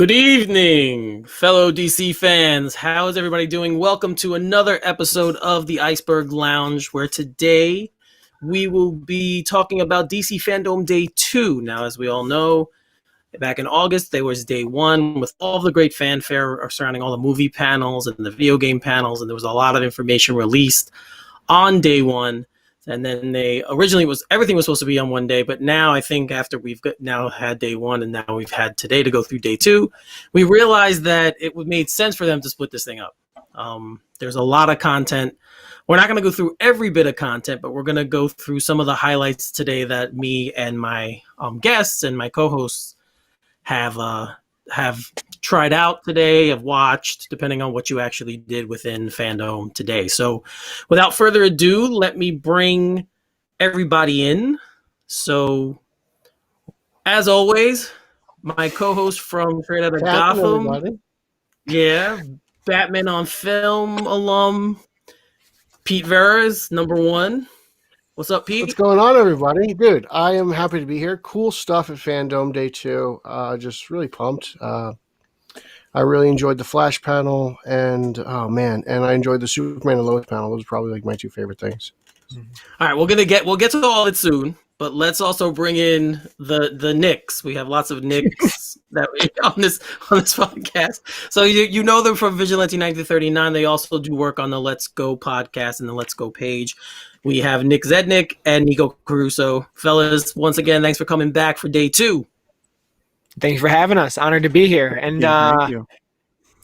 Good evening, fellow DC fans. How is everybody doing? Welcome to another episode of the Iceberg Lounge, where today we will be talking about DC FanDome Day 2. Now, as we all know, back in August, there was Day 1 with all the great fanfare surrounding all the movie panels and the video game panels, and there was a lot of information released on Day 1. And then everything was supposed to be on one day, but now I think after we've now had Day 1 and now we've had today to go through Day 2, we realized that it made sense for them to split this thing up. There's a lot of content. We're not going to go through every bit of content, but we're going to go through some of the highlights today that me and my guests and my co-hosts have tried out today, have watched, depending on what you actually did within FanDome today. So without further ado, let me bring everybody in. So as always, my co-host from Straight Outta Gotham. Everybody. Yeah, Batman on Film alum, Pete Vera's #1. What's up, Pete? What's going on, everybody? Dude, I am happy to be here. Cool stuff at FanDome Day 2. Just really pumped. I really enjoyed the Flash panel, and I enjoyed the Superman and Lois panel. Those are probably like my two favorite things. All right, we'll get to all of it soon, but let's also bring in the Nicks. We have lots of Nicks on this podcast. So you know them from Vigilante 1939. They also do work on the Let's Go podcast and the Let's Go page. We have Nick Zednick and Nico Caruso. Fellas, once again, thanks for coming back for Day 2. Thanks for having us. Honored to be here. And, thank you.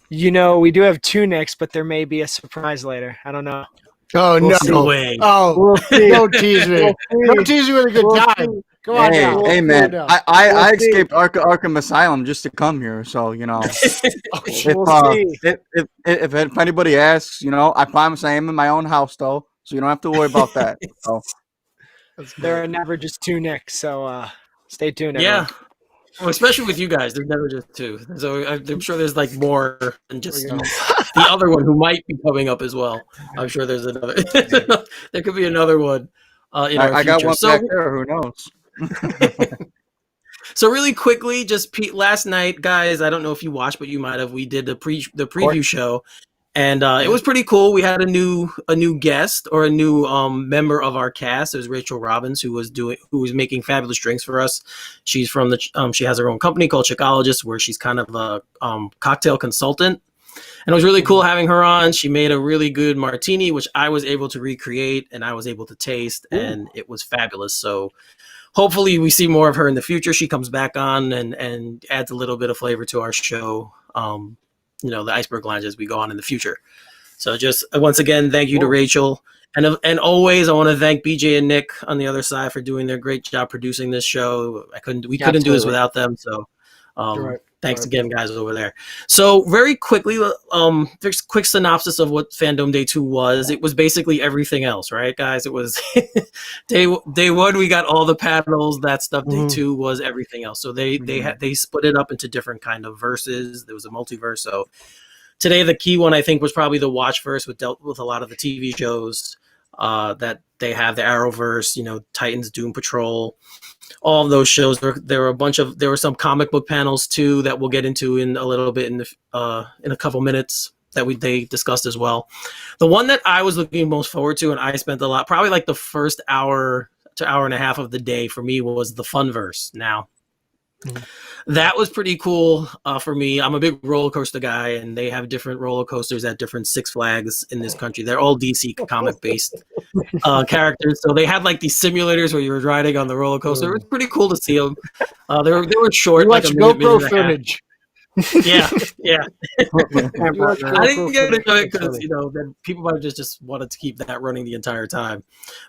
You know, we do have two Nicks, but there may be a surprise later. I don't know. Oh, no way. Oh, we'll don't tease me. Don't tease me with a good time. Come on now. Hey, man. I escaped Arkham Asylum just to come here. So, you know, if anybody asks, you know, I promise I am in my own house, though. So you don't have to worry about that. So. There are never just two Nicks, so stay tuned. Yeah. Well, especially with you guys, there's never just two. So I'm sure there's like more than just the other one who might be coming up as well. I'm sure there's another. There could be another one in our future. I got one back there. Who knows? So really quickly, just Pete, last night, guys, I don't know if you watched, but you might have. We did the preview show. And it was pretty cool. We had a new guest or a new member of our cast. It was Rachel Robbins, who was making fabulous drinks for us. She's from she has her own company called Chickologist, where she's kind of a cocktail consultant. And it was really cool having her on. She made a really good martini, which I was able to recreate and I was able to taste, and it was fabulous. So hopefully we see more of her in the future. She comes back on and adds a little bit of flavor to our show. You know, the Iceberg Lounge as we go on in the future. So just once again, thank you to Rachel. And always I want to thank BJ and Nick on the other side for doing their great job producing this show. We couldn't do this without them. So thanks again, guys, over there. So very quickly, there's a quick synopsis of what FanDome Day 2 was. It was basically everything else, right, guys? It was day 1, we got all the panels, that stuff. Day 2 was everything else. So they split it up into different kind of verses. There was a multiverse. So today, the key one, I think, was probably the Watchverse, which dealt with a lot of the TV shows that they have, the Arrowverse, you know, Titans, Doom Patrol. All of those shows. There were some comic book panels too that we'll get into in a little bit in a couple minutes that they discussed as well. The one that I was looking most forward to, and I spent a lot, probably like the first hour to hour and a half of the day for me, was the Funverse. Now, that was pretty cool for me. I'm a big roller coaster guy, and they have different roller coasters at different Six Flags in this country. They're all DC comic based characters. So they had like these simulators where you were riding on the roller coaster. It was pretty cool to see them. They were short. Like GoPro footage. Yeah. I didn't get into it because, you know, then people might have just wanted to keep that running the entire time.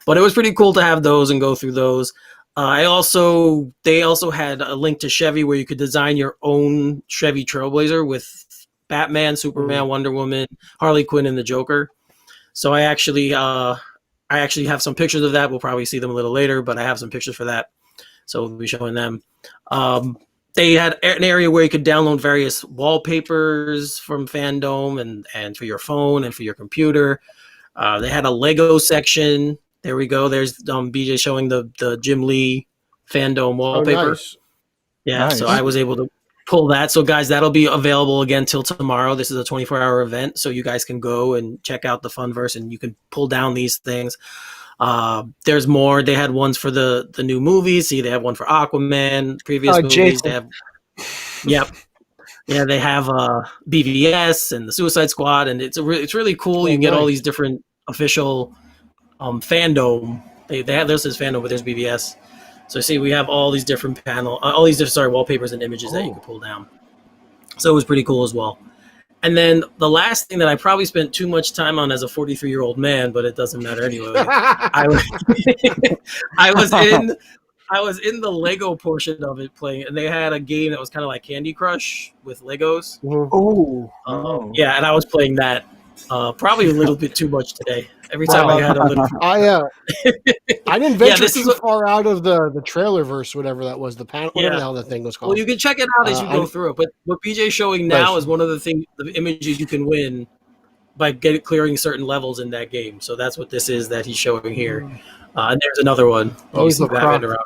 But it was pretty cool to have those and go through those. They also had a link to Chevy where you could design your own Chevy Trailblazer with Batman, Superman, Wonder Woman, Harley Quinn, and the Joker. So I actually have some pictures of that. We'll probably see them a little later, but I have some pictures for that. So we'll be showing them. They had an area where you could download various wallpapers from FanDome and for your phone and for your computer. They had a Lego section. There we go. There's BJ showing the Jim Lee FanDome wallpaper. Oh, nice. Yeah, nice. So I was able to pull that. So guys, that'll be available again till tomorrow. This is a 24-hour event, so you guys can go and check out the Funverse, and you can pull down these things. There's more. They had ones for the new movies. See, they have one for Aquaman, previous movies. Jason. They have, yep. Yeah, they have BVS and the Suicide Squad, and it's really cool. You get all these different official fandom. They have this as fandom, but there's BVS. So see, we have all these different wallpapers and images that you can pull down. So it was pretty cool as well. And then the last thing that I probably spent too much time on as a 43-year-old man, but it doesn't matter anyway. I was in the Lego portion of it playing, and they had a game that was kind of like Candy Crush with Legos. Oh. Yeah, and I was playing that probably a little bit too much today. Every time I had a little. I didn't venture too far out of the trailer verse, whatever that was, the panel, whatever the hell that thing was called. Well, you can check it out as you go through it. But what BJ's showing now is one of the images you can win by clearing certain levels in that game. So that's what this is that he's showing here. And there's another one. He's the Batman around.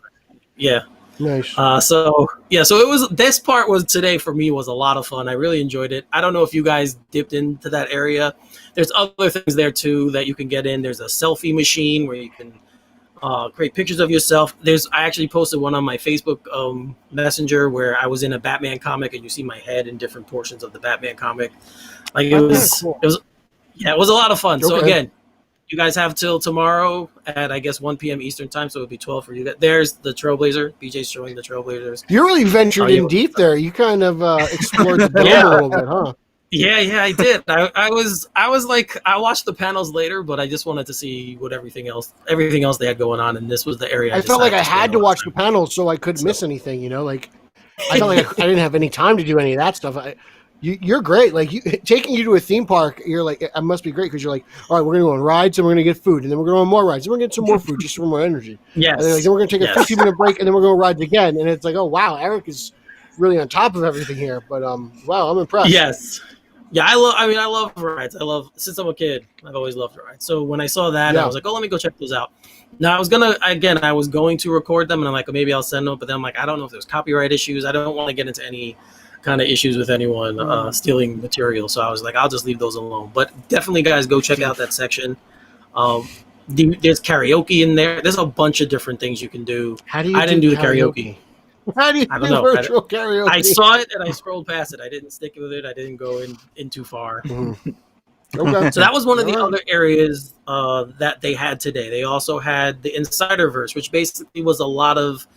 Yeah. Nice. So it was, this part was today for me was a lot of fun. I really enjoyed it. I don't know if you guys dipped into that area. There's other things there too that you can get in. There's a selfie machine where you can create pictures of yourself. I actually posted one on my Facebook Messenger where I was in a Batman comic and you see my head in different portions of the Batman comic. Like it was a lot of fun. Okay. So again, you guys have till tomorrow at, I guess, 1 p.m. Eastern time, so it would be 12 for you. There's the Trailblazer. BJ's showing the Trailblazers. You really ventured in deep there. You kind of explored the dome a little bit, huh? Yeah, I did. I was like, I watched the panels later, but I just wanted to see what everything else they had going on, and this was the area. I felt like I had to watch the panels so I couldn't miss anything. Like I felt like I didn't have any time to do any of that stuff. You're great. Like taking you to a theme park, you're like, it must be great because you're like, all right, we're going to go on rides and we're going to get food, and then we're going to go on more rides, and we're going to get some more food just for more energy. Yes. And then we're going to take a 15-minute break, and then we're going to ride again. And it's like, oh wow, Eric is really on top of everything here. But wow, I'm impressed. Yes. Yeah, I love rides. Since I'm a kid, I've always loved rides. So when I saw that, I was like, oh, let me go check those out. Now I was going to record them, and I'm like, oh, maybe I'll send them. But then I'm like, I don't know if there's copyright issues. I don't want to get into any kind of issues with anyone stealing material. So I was like, I'll just leave those alone. But definitely, guys, go check out that section. There's karaoke in there. There's a bunch of different things you can do. How do you? I didn't do the karaoke. How do you do virtual karaoke? I saw it and I scrolled past it. I didn't stick with it. I didn't go in too far. Okay. So that was one of the other areas that they had today. They also had the Insiderverse, which basically was a lot of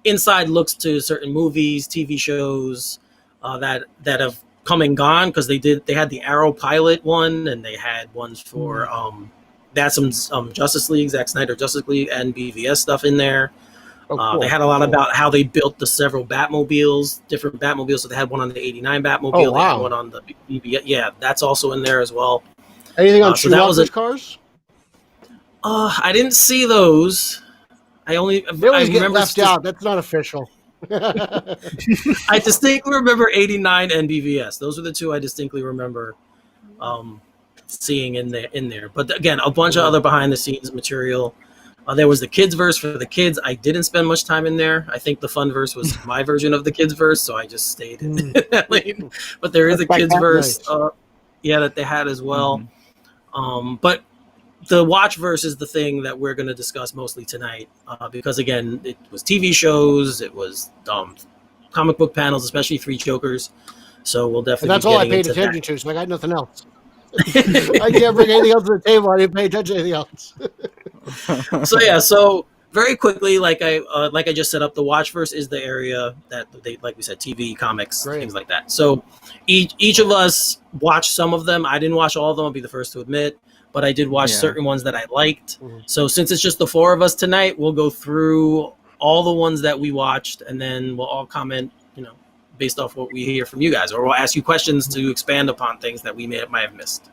inside looks to certain movies, TV shows that have come and gone, because they had the Arrow pilot one, and they had ones for that's some Justice League, Zack Snyder Justice League, and BVS stuff in there. Cool. They had a lot about how they built the several Batmobiles, different Batmobiles. So they had one on the '89 Batmobile. Oh, wow. They had one on the BVS. Yeah, that's also in there as well. Anything on Schumacher's cars? I didn't see those. They always get left out. That's not official. I distinctly remember 89 and BVS. Those are the two I distinctly remember seeing in there. But again, a bunch of other behind the scenes material. There was the kids verse for the kids. I didn't spend much time in there. I think the fun verse was my version of the kids verse, so I just stayed in that lane. But there is a kids verse, that they had as well. But the watch verse is the thing that we're going to discuss mostly tonight, because again, it was TV shows, it was comic book panels, especially Three Jokers. So we'll definitely. And that's all I paid attention to. So I got nothing else. I can't bring anything else to the table. I didn't pay attention to anything else. So very quickly, like I just set up, the Watchverse is the area that they, like we said, TV, comics, things like that. So each of us watched some of them. I didn't watch all of them, I'll be the first to admit, but I did watch certain ones that I liked. So since it's just the four of us tonight, we'll go through all the ones that we watched, and then we'll all comment, based off what we hear from you guys, or we'll ask you questions to expand upon things that we might have missed.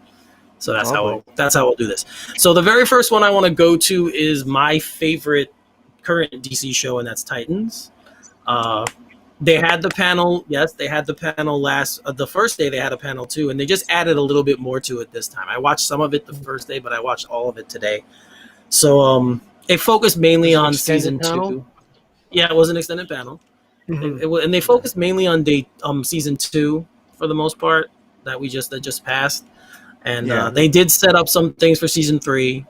So that's how we'll do this. So the very first one I want to go to is my favorite current DC show, and that's Titans. They had the panel. Yes, they had the panel the first day. They had a panel too, and they just added a little bit more to it this time. I watched some of it the first day, but I watched all of it today. So it focused mainly on season 2. Yeah, it was an extended panel. And they focused mainly on season 2 for the most part that just passed, and they did set up some things for season 3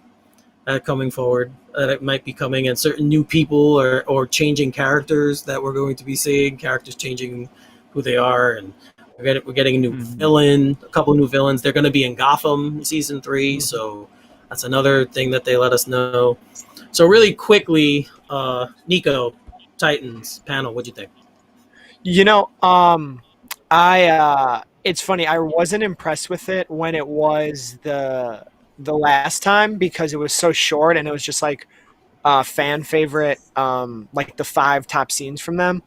coming forward that it might be coming, and certain new people or changing characters that we're going to be seeing, characters changing who they are, and we're getting a new villain, a couple new villains. They're going to be in Gotham in season 3, so that's another thing that they let us know. So really quickly, Nikko, Titans panel, what'd you think? It's funny. I wasn't impressed with it when it was the last time because it was so short and it was just like fan favorite, like the 5 top scenes from them.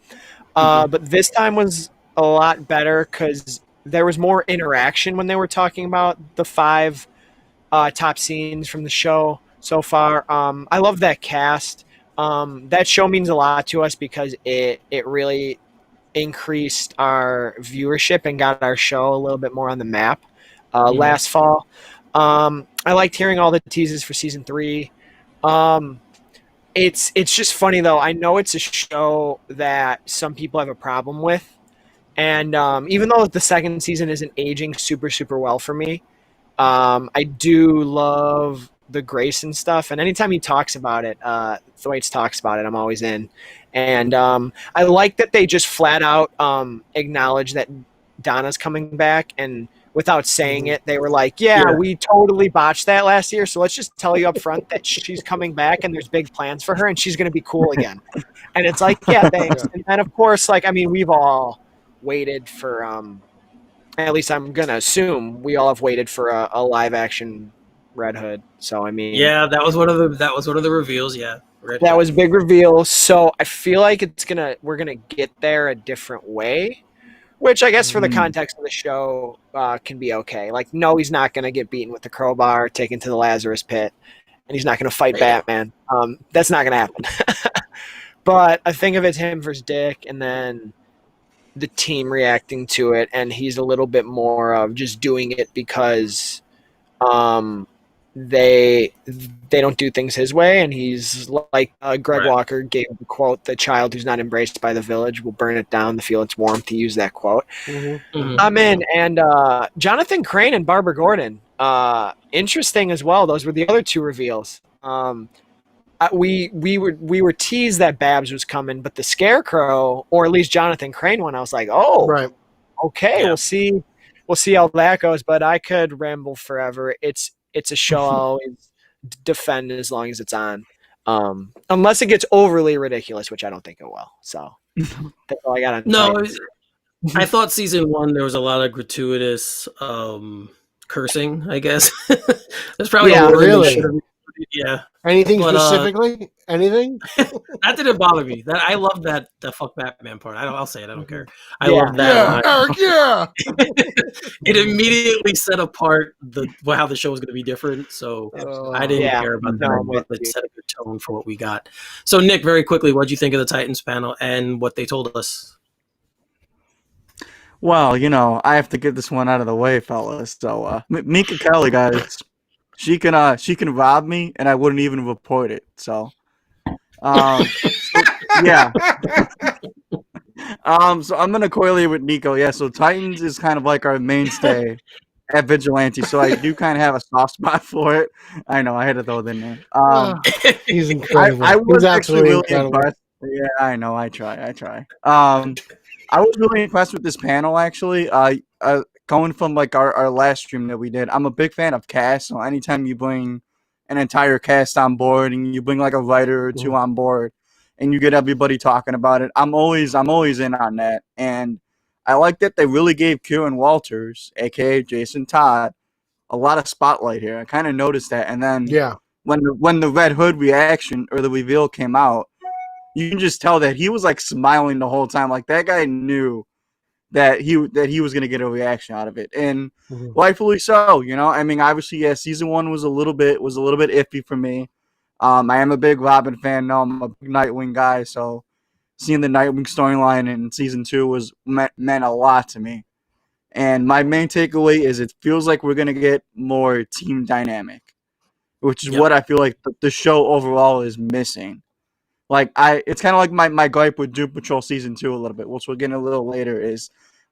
But this time was a lot better because there was more interaction when they were talking about the 5 top scenes from the show so far. I love that cast. That show means a lot to us because it really increased our viewership and got our show a little bit more on the map last fall. I liked hearing all the teases for season 3. It's just funny though. I know it's a show that some people have a problem with, and even though the second season isn't aging super well for me, I do love the Grayson stuff, and anytime he talks about it, Thwaites talks about it, I'm always in. And I like that they just flat out acknowledge that Donna's coming back, and without saying it, they were like, yeah, we totally botched that last year, so let's just tell you up front that she's coming back and there's big plans for her and she's going to be cool again. And it's like, yeah, thanks. And of course, like, I mean, we've all waited for, at least I'm going to assume we all have waited for a live action Red Hood. So, I mean, yeah, that was one of the reveals. Yeah. That was a big reveal. So I feel like we're going to get there a different way. Which I guess for the context of the show can be okay. Like, no, he's not going to get beaten with the crowbar, taken to the Lazarus pit, and he's not going to fight Batman. That's not going to happen. But I think of it's him versus Dick, and then the team reacting to it, and he's a little bit more of just doing it because they don't do things his way, and he's like Greg Walker gave the quote, "The child who's not embraced by the village will burn it down to feel its warmth," to use that quote. I'm in. And Jonathan Crane and Barbara Gordon, interesting as well. Those were the other 2 reveals. We were teased that Babs was coming, but the Scarecrow, or at least Jonathan Crane one, I was like, oh, right, okay, yeah. We'll see how that goes. But I could ramble forever. It's a show I'll always defend as long as it's on, unless it gets overly ridiculous, which I don't think it will. So that's all I got on. No, I thought season 1 there was a lot of gratuitous cursing. I guess there's probably really. Yeah. Anything specifically? Anything? That didn't bother me. That I love that the fuck Batman part. I'll say it. I don't care. I love that. Yeah. It immediately set apart how the show was going to be different. So I didn't care about that. It set a good tone for what we got. So Nick, very quickly, what did you think of the Titans panel and what they told us? Well, I have to get this one out of the way, fellas. So Minka Kelly, guys. She can rob me and I wouldn't even report it. So, yeah. So I'm gonna correlate with Nico. Yeah. So Titans is kind of like our mainstay at Vigilante. So I do kind of have a soft spot for it. I know I had to throw it in there. He's incredible. I was actually really incredible. impressed. Yeah, I know. I try. I was really impressed with this panel actually. Going from like our last stream that we did, I'm a big fan of cast. So anytime you bring an entire cast on board and you bring like a writer or 2 on board and you get everybody talking about it, I'm always in on that. And I like that they really gave Kieran Walters, aka Jason Todd, a lot of spotlight here. I kind of noticed that. And then when the Red Hood reaction or the reveal came out, you can just tell that he was like smiling the whole time. Like that guy knew that he was going to get a reaction out of it, and rightfully so. I mean, obviously, yeah, season 1 was a little bit iffy for me. I am a big Robin fan. No, I'm a big Nightwing guy, so seeing the Nightwing storyline in season 2 meant a lot to me. And my main takeaway is it feels like we're going to get more team dynamic, which is what I feel like the show overall is missing. it's kind of like my gripe with Doom Patrol season 2 a little bit, which we'll get in a little later. Is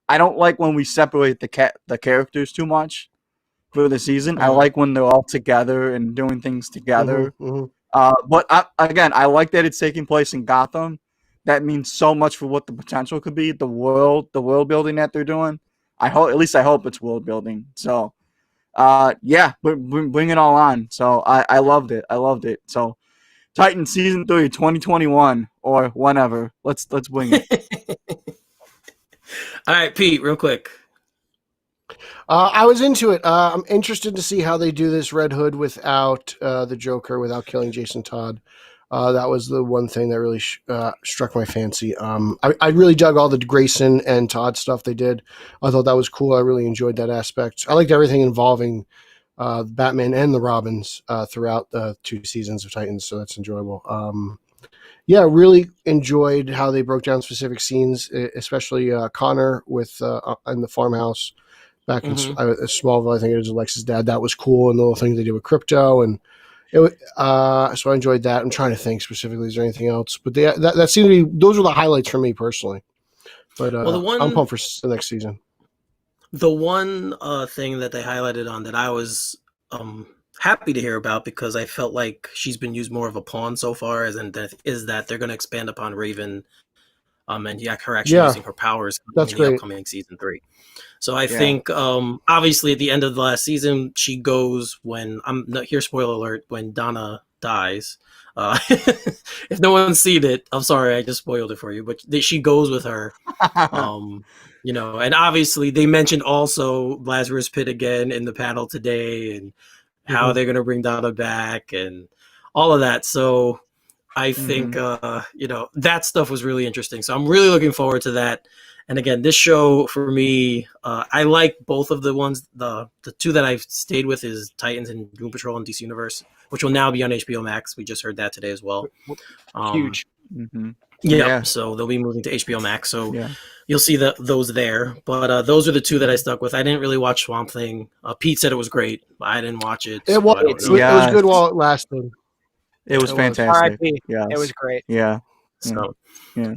I don't like when we separate the characters too much for the season. I like when they're all together and doing things together. But I like that it's taking place in Gotham. That means so much for what the potential could be. The world building that they're doing. I hope it's world building. So, bring it all on. So I loved it. So, Titan season 3, 2021 or whenever. Let's bring it. All right, Pete, real quick. I was into it. I'm interested to see how they do this Red Hood without the Joker, without killing Jason Todd. That was the one thing that really struck my fancy. I really dug all the Grayson and Todd stuff they did. I thought that was cool. I really enjoyed that aspect. I liked everything involving Batman and the Robins throughout the 2 seasons of Titans, so that's enjoyable. Really enjoyed how they broke down specific scenes, especially Connor with in the farmhouse back in Smallville. I think it was Alexa's dad. That was cool, and the little thing they did with crypto, and so I enjoyed that. I'm trying to think specifically, is there anything else? But that seemed to be, those were the highlights for me personally. But I'm pumped for the next season. The one thing that they highlighted on that I was happy to hear about, because I felt like she's been used more of a pawn so far, is that they're going to expand upon Raven, and her actually using her powers in the upcoming season 3. So I think, obviously, at the end of the last season, she goes when spoiler alert, when Donna dies. If no one's seen it, I'm sorry, I just spoiled it for you. But she goes with her, and obviously they mentioned also Lazarus Pit again in the panel today, and how they're going to bring Donna back and all of that. So I think, that stuff was really interesting. So I'm really looking forward to that. And again, this show for me, I like both of the ones. The 2 that I've stayed with is Titans and Doom Patrol and DC Universe, which will now be on HBO Max. We just heard that today as well. Huge. So they'll be moving to HBO Max. So you'll see those there. But those are the 2 that I stuck with. I didn't really watch Swamp Thing. Pete said it was great. I didn't watch it. It was good while it lasted. It was fantastic. Yeah, it was great. Yeah. So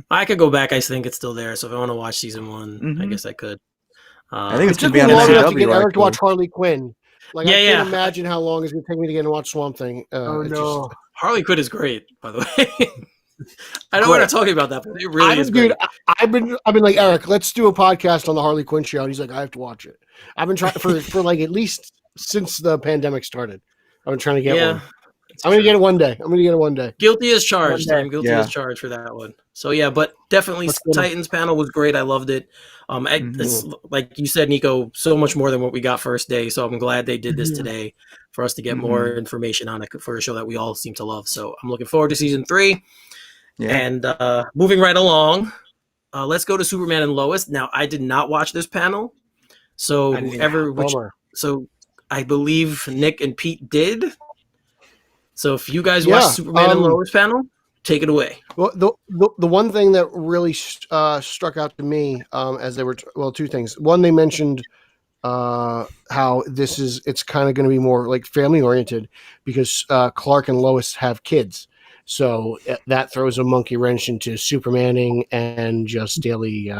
I could go back. I think it's still there. So if I want to watch season 1, I guess I could. I think it's going to be on long enough CW. to get Eric to watch Harley Quinn. I can't Yeah. imagine how long it's going to take me to get and watch Swamp Thing. Harley Quinn is great, by the way. I know we're not talking about that, but it really is great. I've been like, Eric, let's do a podcast on the Harley Quinn show. And he's like, I have to watch it. I've been trying for like at least since the pandemic started. I've been trying to get one. I'm going to get it one day. Guilty as charged. I'm guilty as charged for that one. So but definitely Titans panel was great. I loved it. It's, like you said, Nico, so much more than what we got first day. So I'm glad they did this today for us to get more information on it for a show that we all seem to love. So I'm looking forward to season 3. Yeah. And moving right along, let's go to Superman and Lois. Now, I did not watch this panel. So so I believe Nick and Pete did. So if you guys watched Superman and Lois panel, take it away. Well, the one thing that really struck out to me as they were 2 things. One, they mentioned how it's kind of going to be more like family oriented because Clark and Lois have kids. So that throws a monkey wrench into Supermaning and just daily,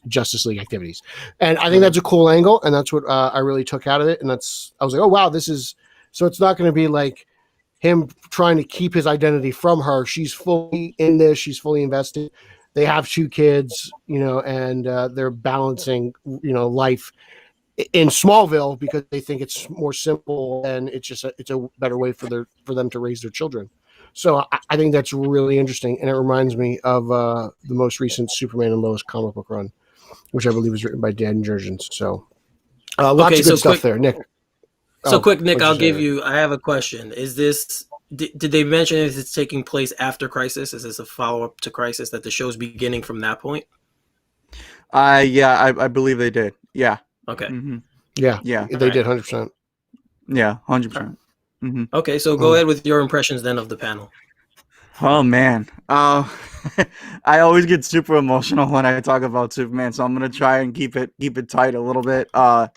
Justice League activities. And I think that's a cool angle, and that's what I really took out of it. And I was like, oh wow, so it's not going to be like him trying to keep his identity from her. She's fully in this. She's fully invested. They have 2 kids, and they're balancing, life in Smallville because they think it's more simple and it's a better way for them to raise their children. So I think that's really interesting, and it reminds me of the most recent Superman and Lois comic book run, which I believe was written by Dan Jurgens. So lots of good stuff there, Nick. Quick, Nick, I have a question. Is this, did they mention if it's taking place after Crisis? Is this a follow-up to Crisis, that the show's beginning from that point? I believe they did. Yeah. Okay. Mm-hmm. Yeah, they did 100%. Yeah, 100%. Mm-hmm. Okay, so go ahead with your impressions then of the panel. Oh man, I always get super emotional when I talk about Superman, so I'm gonna try and keep it tight a little bit. I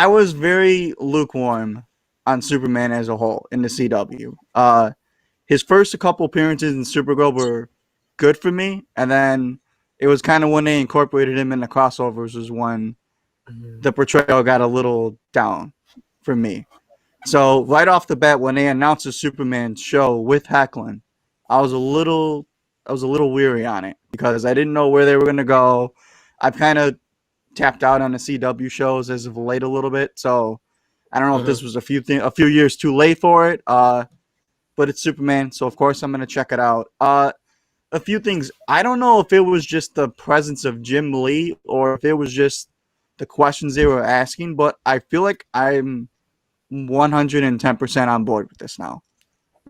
was very lukewarm on Superman as a whole in the CW. his first couple appearances in Supergirl were good for me, and then it was kind of when they incorporated him in the crossovers was when the portrayal got a little down for me. So right off the bat, when they announced the Superman show with Hecklin, I was a little weary on it because I didn't know where they were going to go. I've kind of tapped out on the CW shows as of late a little bit, so I don't know if this was a few years too late for it. But it's Superman, so of course I'm going to check it out. A few things. I don't know if it was just the presence of Jim Lee or if it was just the questions they were asking, but I feel like I'm 110% on board with this now.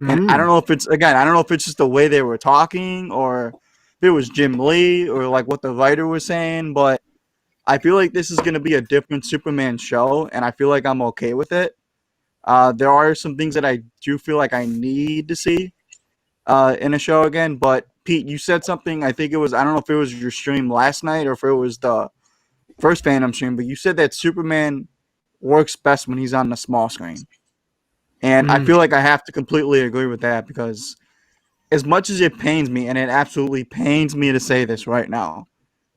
And I don't know if it's just the way they were talking or if it was Jim Lee or like what the writer was saying, but I feel like this is going to be a different Superman show, and I feel like I'm okay with it. There are some things that I do feel like I need to see in a show again, but Pete, you said something, I think it was, I don't know if it was your stream last night or if it was the first FanDome stream, but you said that Superman works best when he's on the small screen. And I feel like I have to completely agree with that because as much as it pains me, and it absolutely pains me to say this right now,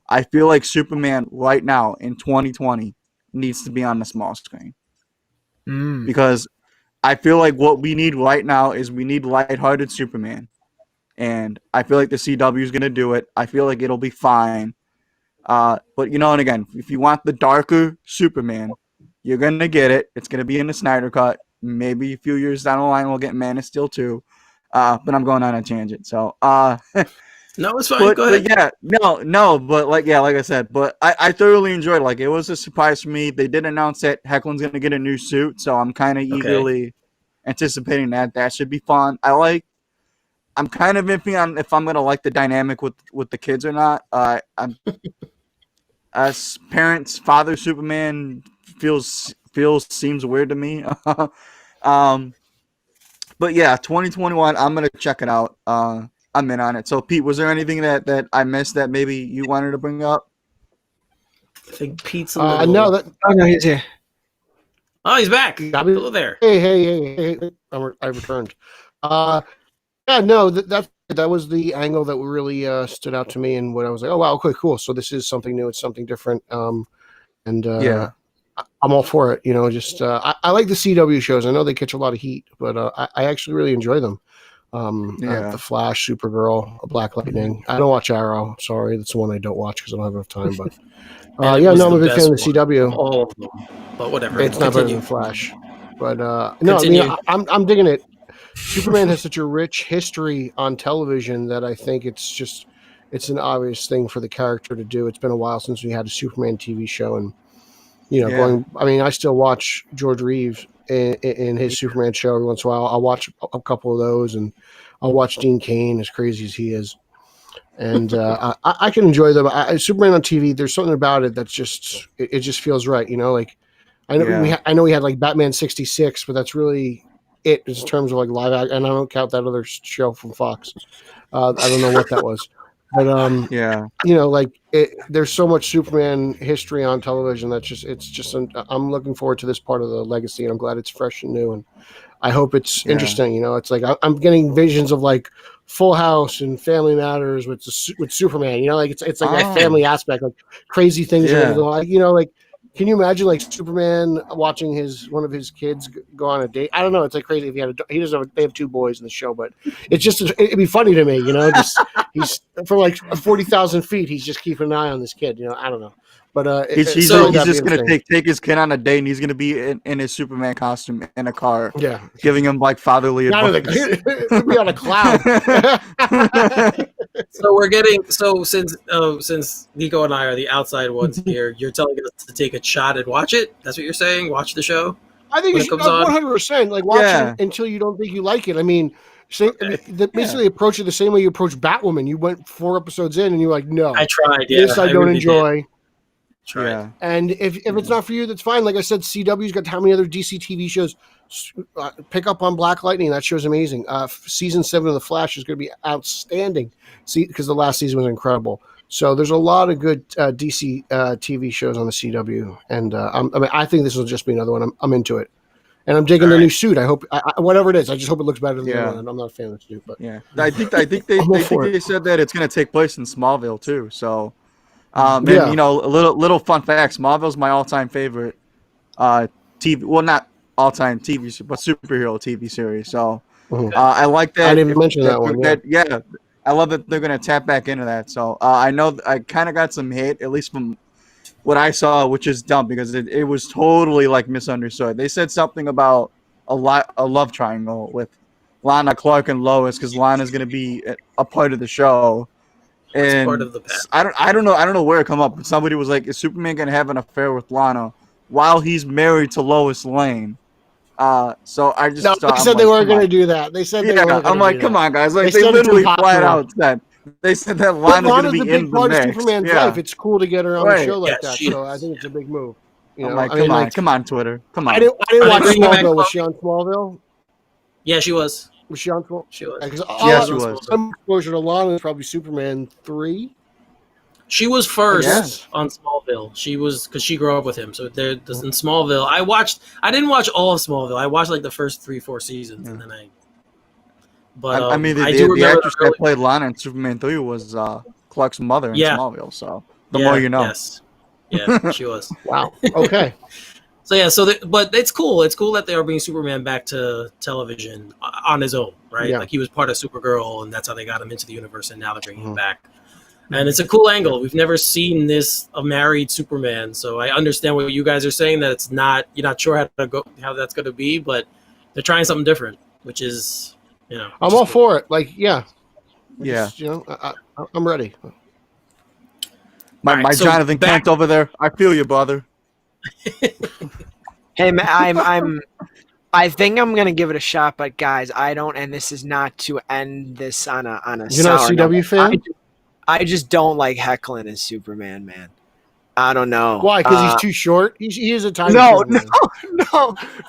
I feel like Superman right now in 2020 needs to be on the small screen. Because I feel like what we need right now is we need lighthearted Superman. And I feel like the CW is going to do it. I feel like it'll be fine. But, and again, if you want the darker Superman, you're going to get it. It's going to be in the Snyder Cut. Maybe a few years down the line, we'll get Man of Steel 2. But I'm going on a tangent. So, no, it's fine. Go ahead. But yeah, but like I said, but I thoroughly enjoyed it. Like, it was a surprise for me. They did announce that Hecklin's going to get a new suit. So I'm kind of eagerly anticipating that. That should be fun. I'm kind of iffy on if I'm going to like the dynamic with the kids or not. I'm as parents, father Superman seems weird to me. But yeah, 2021, I'm going to check it out. I'm in on it. So Pete, was there anything that I missed that maybe you wanted to bring up? I think Pete's a little... no, he's here. Oh, he's back. Hello there. Hey. I returned. That was the angle that really stood out to me, and what I was like, oh wow, okay, cool. So this is something new. It's something different. I'm all for it. I like the CW shows. I know they catch a lot of heat, but I actually really enjoy them. The Flash, Supergirl, Black Lightning. I don't watch Arrow. Sorry, that's the one I don't watch because I don't have enough time. But I'm a big fan of the CW. All of them, but whatever. It's not better than Flash. But I'm digging it. Superman has such a rich history on television that I think it's an obvious thing for the character to do. It's been a while since we had a Superman TV show, and I still watch George Reeves in his Superman show every once in a while. I'll watch a couple of those, and I'll watch Dean Cain, as crazy as he is. And I can enjoy them. Superman on TV, there's something about it that's it just feels right. I know we had like Batman 66, but that's really it in terms of like live act, and I don't count that other show from Fox. I don't know what that was, but there's so much Superman history on television I'm looking forward to this part of the legacy, and I'm glad it's fresh and new, and I hope it's interesting. It's like I'm getting visions of like Full House and Family Matters with Superman. It's like that family aspect, like crazy things. Can you imagine like Superman watching one of his kids go on a date? I don't know. It's like crazy if they have two boys in the show, but it'd be funny to me, he's from like 40,000 feet. He's just keeping an eye on this kid, I don't know. But he's just going to take his kid on a date, and he's going to be in his Superman costume in a car, giving him like fatherly advice. He'll be on a cloud. So since Nico and I are the outside ones here, you're telling us to take a shot and watch it. That's what you're saying. Watch the show. I think you should 100% like watch it until you don't think you like it. I mean, basically approach it the same way you approach Batwoman. You went 4 episodes in, and you're like, no, I tried. This I don't really enjoy. Tried. Yeah. And if it's not for you, that's fine. Like I said, CW's got how many other DC TV shows? Pick up on Black Lightning. That show's amazing. Season 7 of The Flash is going to be outstanding. Because the last season was incredible. So there's a lot of good DC TV shows on the CW, and I think this will just be another one. I'm into it. And I'm digging All the right. new suit. I hope whatever it is. I just hope it looks better than the Yeah. other one. I'm not a fan of the suit, but Yeah, I think I'm all for they said that it's gonna take place in Smallville too. So, and Yeah. you know, a little fun fact: Smallville's my all-time favorite TV. Well, not all-time TV, but superhero TV series. So, Mhm. I like I that. didn't even mention that one. Yeah. Yeah, I love that they're gonna tap back into that. So, I know I kind of got some hate, at least from what I saw, which is dumb because it was totally like misunderstood. They said something about a love triangle with Lana, Clark, and Lois because Lana's gonna be a part of the show. It's part And of the path. I don't know where it come up, but somebody was like, "Is Superman gonna have an affair with Lana while he's married to Lois Lane?" So I No, just they I'm said they like, weren't come going to on. do that. They said they Yeah, weren't going I'm to like, do come that. on, guys. Like They they said it too literally flat popular. out said they said that But Lana's gonna Lana's be a big in the part of mix. Superman's Yeah. life. It's cool to get her on Right. a show like Yes, that. she So I is. think it's a big move. You I'm know, like, I mean, come on, Twitter, come on. I didn't Are they watch bringing back Smallville. Was Chloe? she on Smallville? Yeah, she was. Was she on Smallville? She was. Because Yeah, was she on was. Smallville. some exposure to Lana is probably Superman 3. She was I first guess. on Smallville. She was because she grew up with him. So there, in Smallville, I didn't watch all of Smallville. I watched like the first 3-4 seasons, and then I. But I mean, I do the remember actress the that early. played Lana in Superman 3 was Clark's mother in Yeah, Smallville. So the more you know. Yes. Yeah, she was. Wow. Okay. So yeah, but it's cool. It's cool that they are bringing Superman back to television on his own, right? Yeah. Like he was part of Supergirl, and that's how they got him into the universe, and now they're bringing him Mhm. back. And it's a cool angle. We've never seen a married Superman, so I understand what you guys are saying that you're not sure how that's going to be, but they're trying something different, which is I'm all for it. Like, yeah. Yeah. Just, I'm ready. All right, My so Jonathan Kent over there. I feel you, brother. Hey, I think I'm gonna give it a shot, but guys, I don't. And this is not to end this on a You're not a sour CW note. fan? I just don't like heckling as Superman, man. I don't know Why? Because he's too short? He is a tiny no, Superman.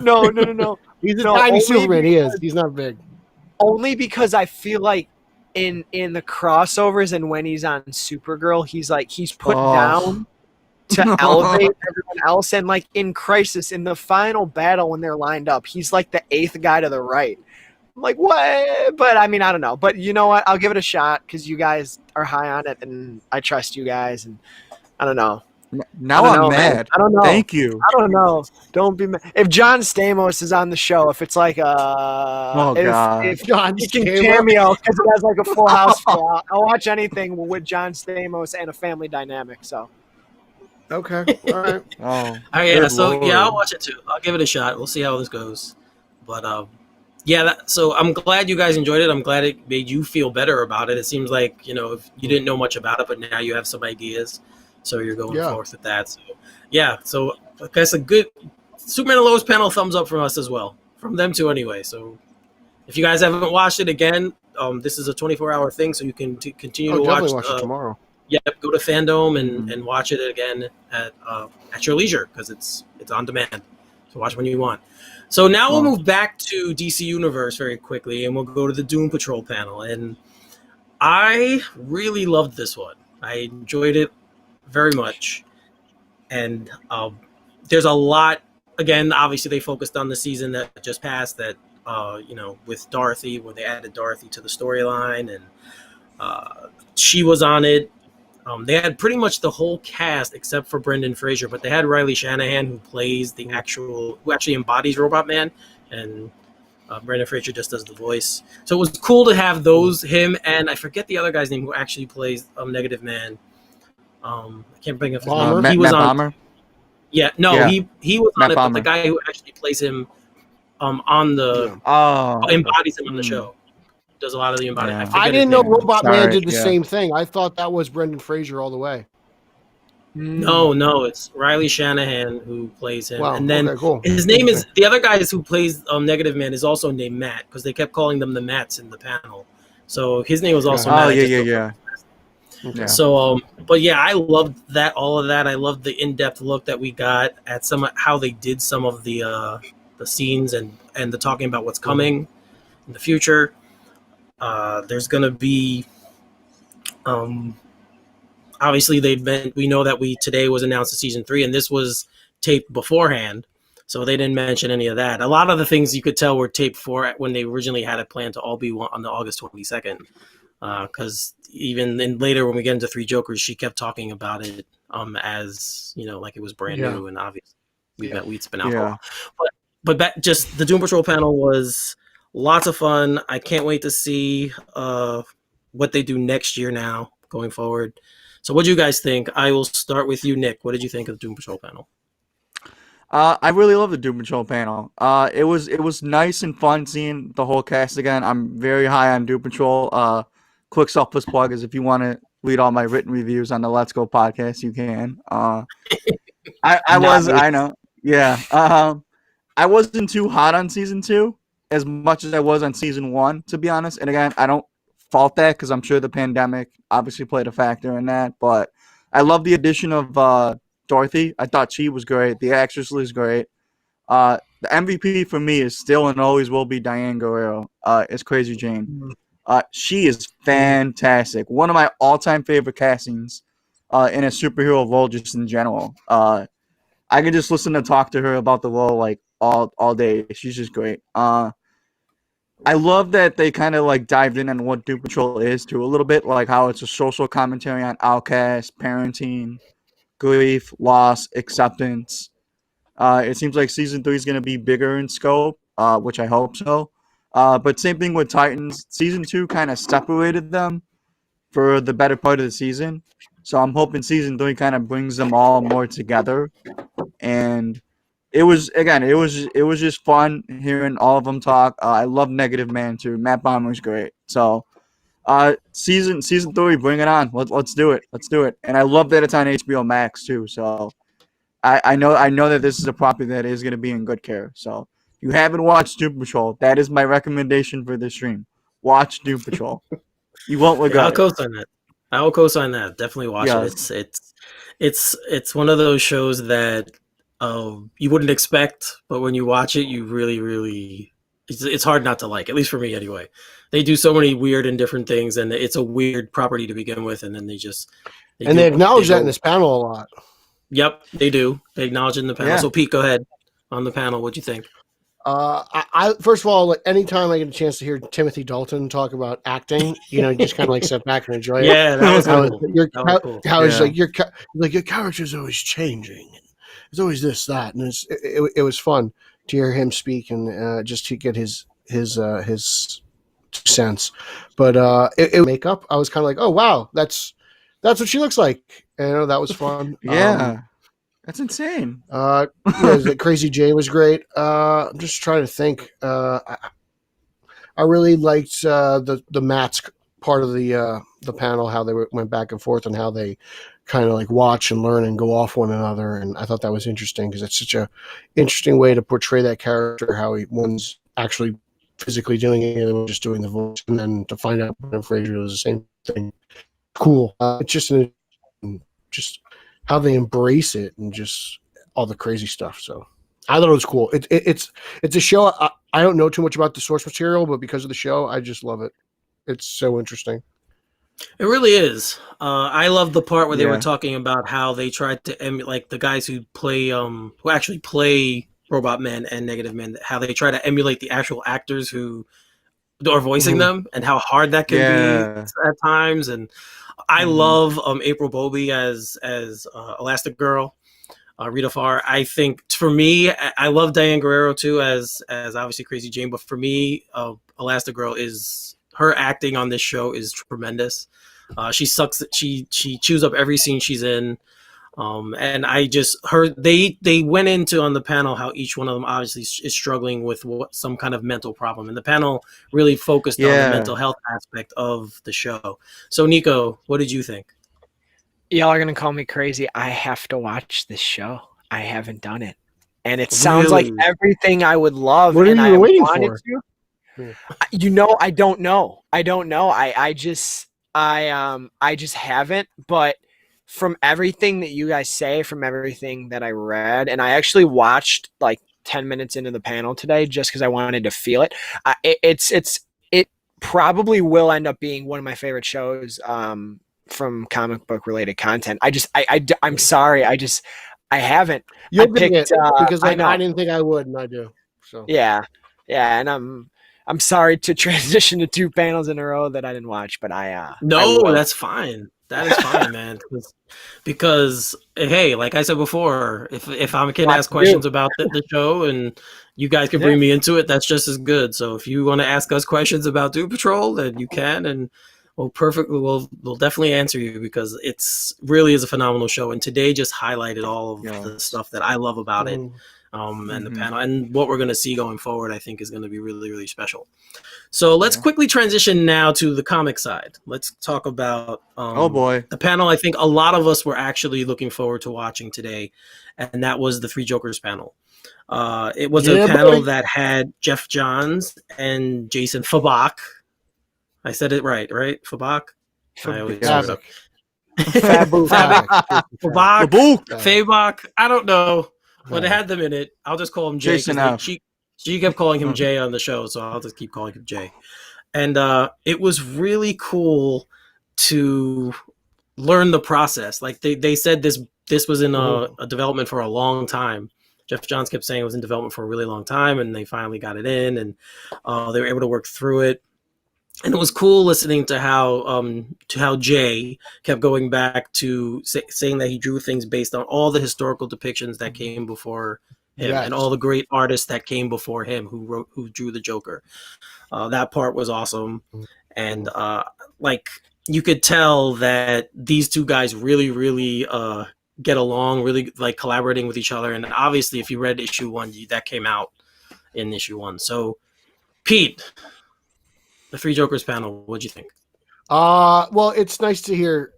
no. He's a No, tiny only Superman. He is. He's not big. Only because I feel like in the crossovers and when he's on Supergirl, he's put down to elevate everyone else. And like in Crisis, in the final battle when they're lined up, he's like the 8th guy to the right. I'm like, what? But I mean, I don't know. But you know what? I'll give it a shot because you guys are high on it, and I trust you guys. And I don't know. Now I don't I'm know, man. mad. I don't know. Thank you. I don't know. Don't be mad. If John Stamos is on the show, if it's like God. if John he can Stamos. cameo because it has like a Full House feel, I'll watch anything with John Stamos and a family dynamic. So Okay. All right. Oh, yeah, good so Lord. yeah, I'll watch it too. I'll give it a shot. We'll see how this goes. But yeah, so I'm glad you guys enjoyed it. I'm glad it made you feel better about it. It seems like if you didn't know much about it, but now you have some ideas, so you're going forth with that. So yeah, so I guess a good Superman and Lois panel thumbs up from us as well, from them too anyway. So if you guys haven't watched it again, this is a 24-hour thing, so you can continue to definitely watch watch it tomorrow. Yep, go to FanDome and watch it again at your leisure because it's on demand. So watch when you want. So now we'll move back to DC Universe very quickly, and we'll go to the Doom Patrol panel. And I really loved this one. I enjoyed it very much. And there's a lot. Again, obviously they focused on the season that just passed. That with Dorothy, where they added Dorothy to the storyline, and she was on it. They had pretty much the whole cast except for Brendan Fraser, but they had Riley Shanahan, who plays who actually embodies Robot Man, and Brendan Fraser just does the voice. So it was cool to have him, and I forget the other guy's name who actually plays Negative Man. I can't bring up his name. Bomber? He was Matt on. Bomber? Yeah, no, Yeah. he was on Matt it, but Bomber. the guy who actually plays him on the Oh. embodies him on the show. Does a lot of the embodiment. Yeah. I forget I his didn't know name. Robot Man Sorry, did the yeah. same thing. I thought that was Brendan Fraser all the way. No, it's Riley Shanahan who plays him. Wow. And then Okay, cool. his name is the other guy who plays Negative Man is also named Matt because they kept calling them the Matts in the panel. So his name was also Matt. Oh, I just don't yeah. Okay. Yeah. So, but yeah, I loved all of that. I loved the in-depth look that we got at how they did some of the scenes and the talking about what's coming in the future. There's gonna be, obviously we know that today was announced the season 3, and this was taped beforehand. So they didn't mention any of that. A lot of the things you could tell were taped for when they originally had it planned to all be on the August 22nd. Because even then later when we get into Three Jokers, she kept talking about it as like it was brand new, and obviously we'd spin alcohol. But just the Doom Patrol panel was lots of fun. I can't wait to see what they do next year now going forward. So what do you guys think? I will start with you, Nick. What did you think of the Doom Patrol panel? I really love the Doom Patrol panel. It was nice and fun seeing the whole cast again. I'm very high on Doom Patrol. Quick selfless plug is if you want to read all my written reviews on the Let's Go podcast, you can. I know. Yeah. I wasn't too hot on season 2 as much as I was on season 1, to be honest. And again, I don't fault that because I'm sure the pandemic obviously played a factor in that. But I love the addition of Dorothy. I thought she was great. The actress was great. The MVP for me is still and always will be Diane Guerrero. It's Crazy Jane. She is fantastic. One of my all-time favorite castings in a superhero role, just in general. I could just listen to talk to her about the role like all day. She's just great. I love that they kind of like dived in on what Doom Patrol is too a little bit, like how it's a social commentary on outcast, parenting, grief, loss, acceptance. It seems like season 3 is going to be bigger in scope, which I hope so. But same thing with Titans. Season 2 kind of separated them for the better part of the season. So I'm hoping season 3 kind of brings them all more together. And it was just fun hearing all of them talk. I love Negative Man too. Matt Bomber's great. So season 3, bring it on. Let's do it. Let's do it. And I love that it's on HBO Max too. So I know that this is a property that is going to be in good care. So if you haven't watched Doom Patrol, that is my recommendation for this stream. Watch Doom Patrol. You won't regret I'll co-sign that. I will co-sign that. Definitely watch it. It's one of those shows that you wouldn't expect, but when you watch it, you really it's hard not to like. At least for me, anyway. They do so many weird and different things, and it's a weird property to begin with, and then they acknowledge that in this panel a lot. Yep, they do. They acknowledge it in the panel. So Pete, go ahead on the panel. What'd you think? I first of all, like, anytime I get a chance to hear Timothy Dalton talk about acting, just kind of like sit back and enjoy it. Yeah, that was cool. How it's like your character's always changing. It's always this, that, and it was fun to hear him speak and just to get his 2 cents. But it makeup, I was kind of like, oh wow, that's what she looks like. And that was fun. Yeah. That's insane. Crazy Jay was great. I'm just trying to think. I really liked the Matt's part of the panel, how they went back and forth and how they kind of like watch and learn and go off one another. And I thought that was interesting because it's such a interesting way to portray that character, how one's actually physically doing it and just doing the voice, and then to find out Brendan Fraser was the same thing. Cool. It's just how they embrace it and just all the crazy stuff. So I thought it was cool. It's a show. I don't know too much about the source material, but because of the show, I just love it. It's so interesting. It really is. I love the part where they were talking about how they tried to emulate, like the guys who actually play Robot Men and Negative Men, how they try to emulate the actual actors who are voicing them, and how hard that can be at times. And I love April Bowlby as Elastigirl, Rita Farr. I think for me, I love Diane Guerrero too as obviously Crazy Jane, but for me, Elastigirl is her acting on this show is tremendous. She sucks. She chews up every scene she's in. And they went into on the panel how each one of them obviously is struggling with some kind of mental problem, and the panel really focused on the mental health aspect of the show. So Nico, what did you think? Y'all are gonna call me crazy. I have to watch this show. I haven't done it, and it sounds like everything I would love. What are and you I waiting wanted for? To. I don't know. I just haven't. But from everything that you guys say, from everything that I read, and I actually watched like 10 minutes into the panel today just because I wanted to feel it. It probably will end up being one of my favorite shows from comic book related content. I'm sorry. I haven't. You'll I dig picked, it because I know. I didn't think I would, and I do. So Yeah, and I'm sorry to transition to 2 panels in a row that I didn't watch, but I No, will. that's fine. That is fine, man. Because hey, like I said before, if I can Lot ask to questions do. about the show and you guys can Yeah. bring me into it, that's just as good. So if you want to ask us questions about Doom Patrol, then you can, and we'll definitely answer you because it's really is a phenomenal show. And today just highlighted all of the stuff that I love about it, and the panel and what we're going to see going forward. I think is going to be really really special. So let's quickly transition now to the comic side. Let's talk about oh boy, the panel. I think a lot of us were actually looking forward to watching today, and that was the Three Jokers panel. It was a panel that had Jeff Johns and Jason Fabok. I said it right? Fabok? I always screw it up. Fabok. I don't know. But it had them in it. I'll just call him Jay. Jason F. She kept calling him Jay on the show, so I'll just keep calling him Jay. And it was really cool to learn the process. Like they said this was in a development for a long time. Jeff Johns kept saying it was in development for a really long time, and they finally got it in, and they were able to work through it. And it was cool listening to how Jay kept going back to saying that he drew things based on all the historical depictions that came before him and all the great artists that came before him who drew the Joker. That part was awesome, and like you could tell that these two guys really, really get along, really like collaborating with each other. And obviously, if you read issue 1, that came out in issue 1. So, Pete. The Three Jokers panel, what'd you think? Well, it's nice to hear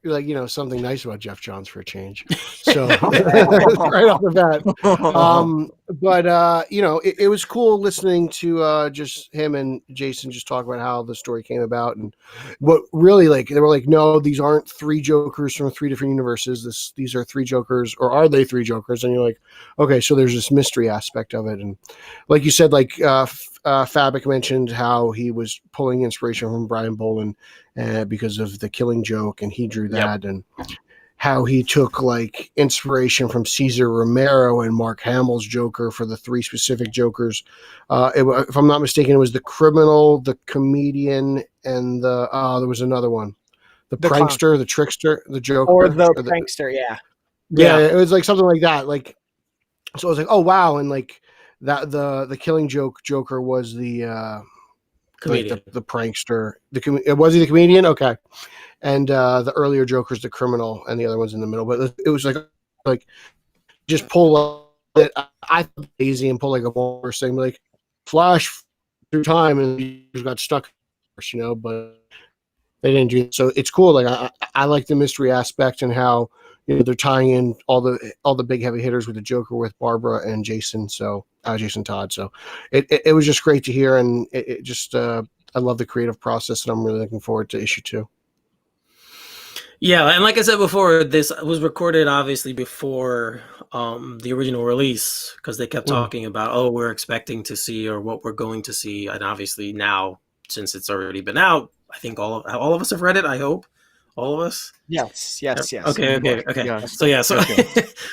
something nice about Jeff Johns for a change. So right off the bat. But it was cool listening to just him and Jason just talk about how the story came about and what really they were like, no, these aren't 3 Jokers from 3 different universes. These are 3 Jokers, or are they 3 Jokers? And you're like, okay, so there's this mystery aspect of it. And like you said, Fabok mentioned how he was pulling inspiration from Brian Boland because of the Killing Joke, and he drew that, and how he took inspiration from Cesar Romero and Mark Hamill's Joker for the 3 specific Jokers. If I'm not mistaken, it was the criminal, the comedian, and there was another one, the prankster, clown. The trickster, the Joker, or the prankster. Yeah, it was something like that. So I was like, oh wow, and that the Killing Joke Joker was the comedian, the prankster. Was he the comedian? Okay, and the earlier Joker's the criminal, and the other one's in the middle. But it was like just pull it. I thought easy and pull a more thing flash through time, and he just got stuck, But they didn't do it. So it's cool. I like the mystery aspect and how. They're tying in all the big heavy hitters with the Joker with Barbara and Jason. So Jason Todd. So it was just great to hear, and it just I love the creative process, and I'm really looking forward to issue 2. Yeah, and like I said before, this was recorded obviously before the original release because they kept talking about we're expecting to see or what we're going to see, and obviously now since it's already been out, I think all of us have read it. I hope. All of us? Yes. Okay. Yes. So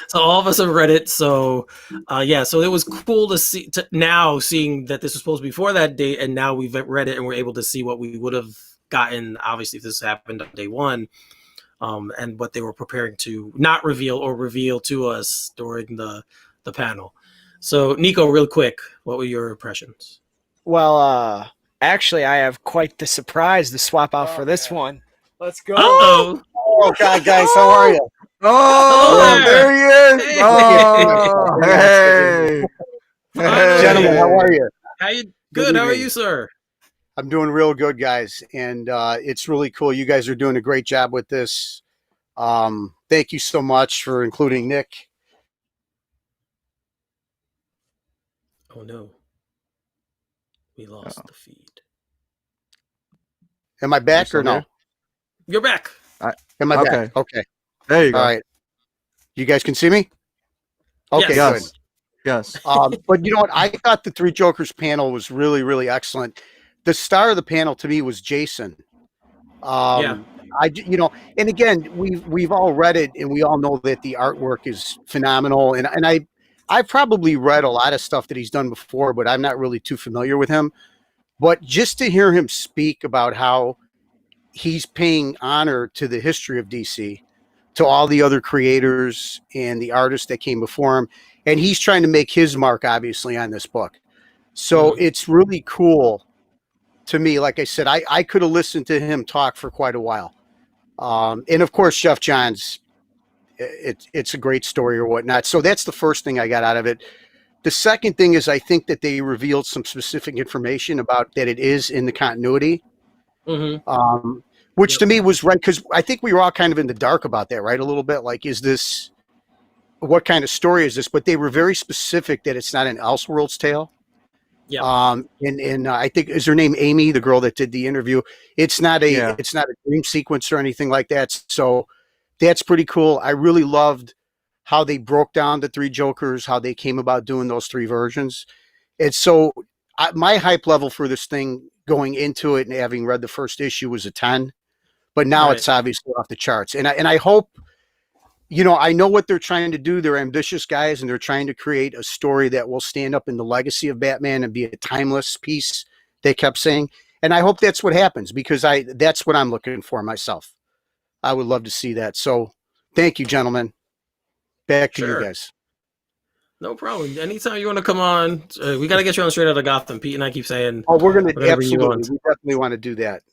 so all of us have read it. So so it was cool to see now seeing that this was supposed to be before that date, and now we've read it and we're able to see what we would have gotten. Obviously, if this happened on day 1, and what they were preparing to not reveal or reveal to us during the panel. So Nico, real quick, what were your impressions? Well, actually, I have quite the surprise to swap out for this one. Let's go. Uh-oh. Oh, God, guys, how are you? Oh, there he is. Oh, hey. Gentlemen, how are you? Good. How are you, sir? I'm doing real good, guys. And it's really cool. You guys are doing a great job with this. Thank you so much for including Nick. Oh, no. We lost the feed. Am I back or no? You're back. Am I back? Okay. There you go. All right. You guys can see me? Okay, good. Yes. But you know what? I thought the 3 Jokers panel was really, really excellent. The star of the panel to me was Jason. and again, we've all read it, and we all know that the artwork is phenomenal. And I've probably read a lot of stuff that he's done before, but I'm not really too familiar with him. But just to hear him speak about how he's paying honor to the history of DC, to all the other creators and the artists that came before him, and he's trying to make his mark, obviously, on this book. So it's really cool to me. Like I said, I could have listened to him talk for quite a while. And of course, Jeff Johns, it's a great story or whatnot. So that's the first thing I got out of it. The second thing is I think that they revealed some specific information about that it is in the continuity, which to me was right, because I think we were all kind of in the dark about that, right? A little bit like, is this, what kind of story is this? But they were very specific that it's not an Elseworlds tale. Yeah. And I think, is her name Amy, the girl that did the interview? It's not a dream sequence or anything like that. So that's pretty cool. I really loved how they broke down the three Jokers, how they came about doing those three versions. And so my hype level for this thing going into it and having read the first issue was a 10, but now it's obviously off the charts. And I hope, I know what they're trying to do. They're ambitious guys, and they're trying to create a story that will stand up in the legacy of Batman and be a timeless piece, they kept saying. And I hope that's what happens, because that's what I'm looking for myself. I would love to see that. So thank you, gentlemen. Back to you guys. No problem. Anytime you want to come on, we got to get you on Straight Outta Gotham. Pete and I keep saying. Oh, we're going to absolutely. We definitely want to do that.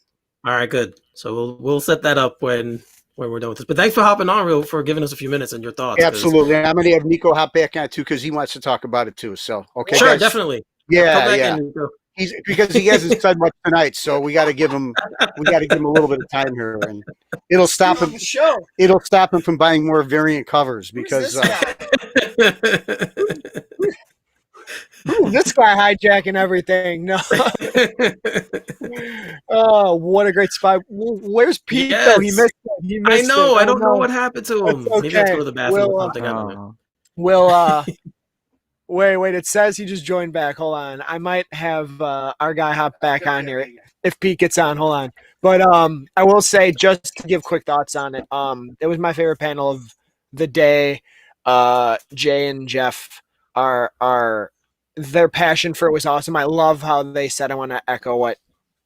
All right, good. So we'll set that up when we're done with this. But thanks for hopping on, for giving us a few minutes and your thoughts. Absolutely. I'm going to have Nico hop back on too, because he wants to talk about it too. So okay, sure, guys. Definitely. Yeah. Because he hasn't said much tonight, so we got to give him a little bit of time here, and it'll stop him. It'll stop him from buying more variant covers, because this guy hijacking everything. No. Oh, what a great spot. Where's Pete though? He missed it. I know. I don't know what happened to him. Okay. Maybe I have to go to the bathroom or something. I don't know. Wait, it says he just joined back. Hold on. I might have our guy hop back on here if Pete gets on. Hold on. But I will say, just to give quick thoughts on it, it was my favorite panel of the day. Jay and Jeff their passion for it was awesome. I love how they said, I want to echo what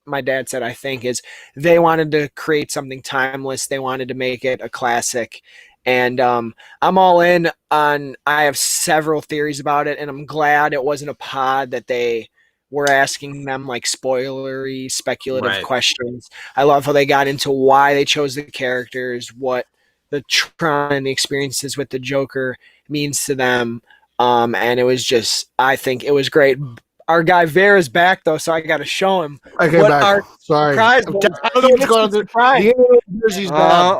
my dad said, I think, is they wanted to create something timeless. They wanted to make it a classic. And I'm all in on, I have several theories about it, and I'm glad it wasn't a pod that they were asking them like spoilery, speculative questions. I love how they got into why they chose the characters, what the trauma and the experiences with the Joker means to them. And it was just, I think it was great. Our guy Vera's back though, so I got to show him. Okay, back. Sorry. I don't know what's going on. The jersey's bad.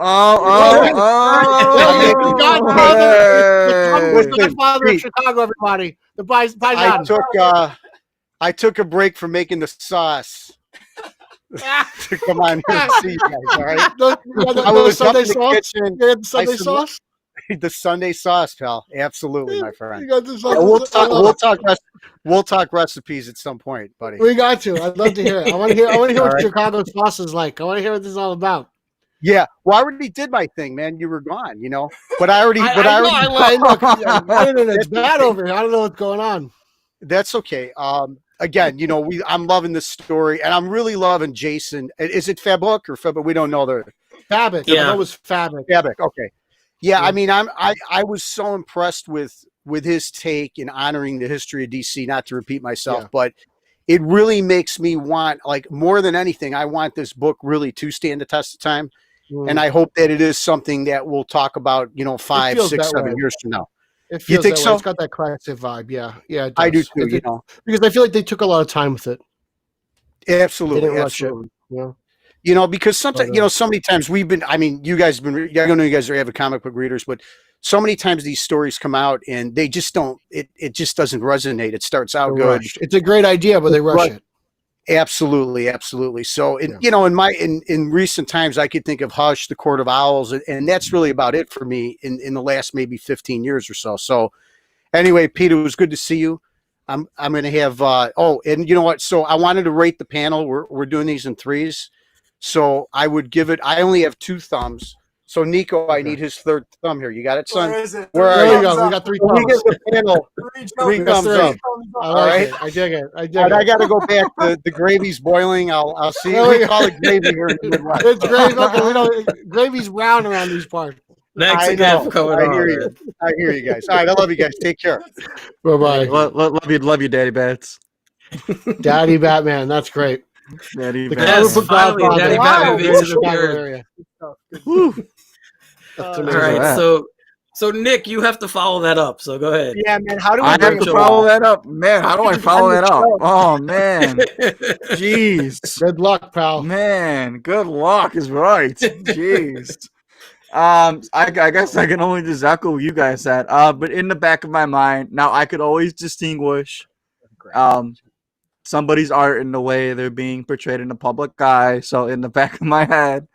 The Godfather of Chicago, everybody. The I took a break from making the sauce to come on here and see you guys. All right. I was Sunday up in the sauce. kitchen. You had the Sunday sauce. The Sunday sauce, pal. Absolutely, my friend. We'll talk recipes at some point, buddy. We got to. I'd love to hear it. I want to hear what Chicago sauce is like. I want to hear what this is all about. Yeah. Well, I already did my thing, man. You were gone, But I already. It's bad over here. I don't know what's going on. That's okay. Again, I'm loving this story, and I'm really loving Jason. Is it Fabuk or Fabuk? We don't know the Fabuk. Yeah, it was Fabuk. Fabuk. Okay. Yeah, I mean, I was so impressed with his take in honoring the history of DC. Not to repeat myself, but it really makes me want, like, more than anything, I want this book really to stand the test of time, and I hope that it is something that we'll talk about, 5, 6, 7 years from now. You think so? It's got that classic vibe. Yeah, it does. I do too. Because I feel like they took a lot of time with it. Absolutely, they didn't absolutely. Rush it, because sometimes, so many times you guys have been, I don't know you guys are avid comic book readers, but so many times these stories come out and they just don't, it just doesn't resonate. It starts out good. It's a great idea, but they rush it. Absolutely. Absolutely. So, in recent times, I could think of Hush, The Court of Owls, and that's really about it for me in the last maybe 15 years or so. So anyway, Pete, it was good to see you. I'm going to have, and you know what? So I wanted to rate the panel. We're doing these in threes. So I would give it. I only have 2 thumbs. So Nico, I need his 3rd thumb here. You got it, son? Where is it? Where There are you you? go. We got 3 So we thumbs. give the panel 3 thumbs up. I All like right. it. I dig it. I dig All right, I it. got to go back. The gravy's boiling. I'll see. There We we call it gravy here in the Midwest. It's gravy. Okay, we don't. Gravy's round around these parts. Thanks I again know. for coming I on. hear you. Man. I hear you guys. All right, I love you guys. Take care. Bye bye. Love you, Daddy Bats. Daddy Batman. That's great. Daddy The Yes, comic book finally, Godfather. Daddy Wow. Batman makes his Chicago appearance. area. Woo. That's All amazing. right, that. so Nick, you have to follow that up. So go ahead. Yeah, man. How do we I have bring to it follow back? that up, man. How do I follow that up? Oh man, jeez, Good luck, pal. man. Good luck is right. Jeez. I guess I can only just echo what you guys said. But in the back of my mind, now I could always distinguish, somebody's art in the way they're being portrayed in the public eye. So in the back of my head,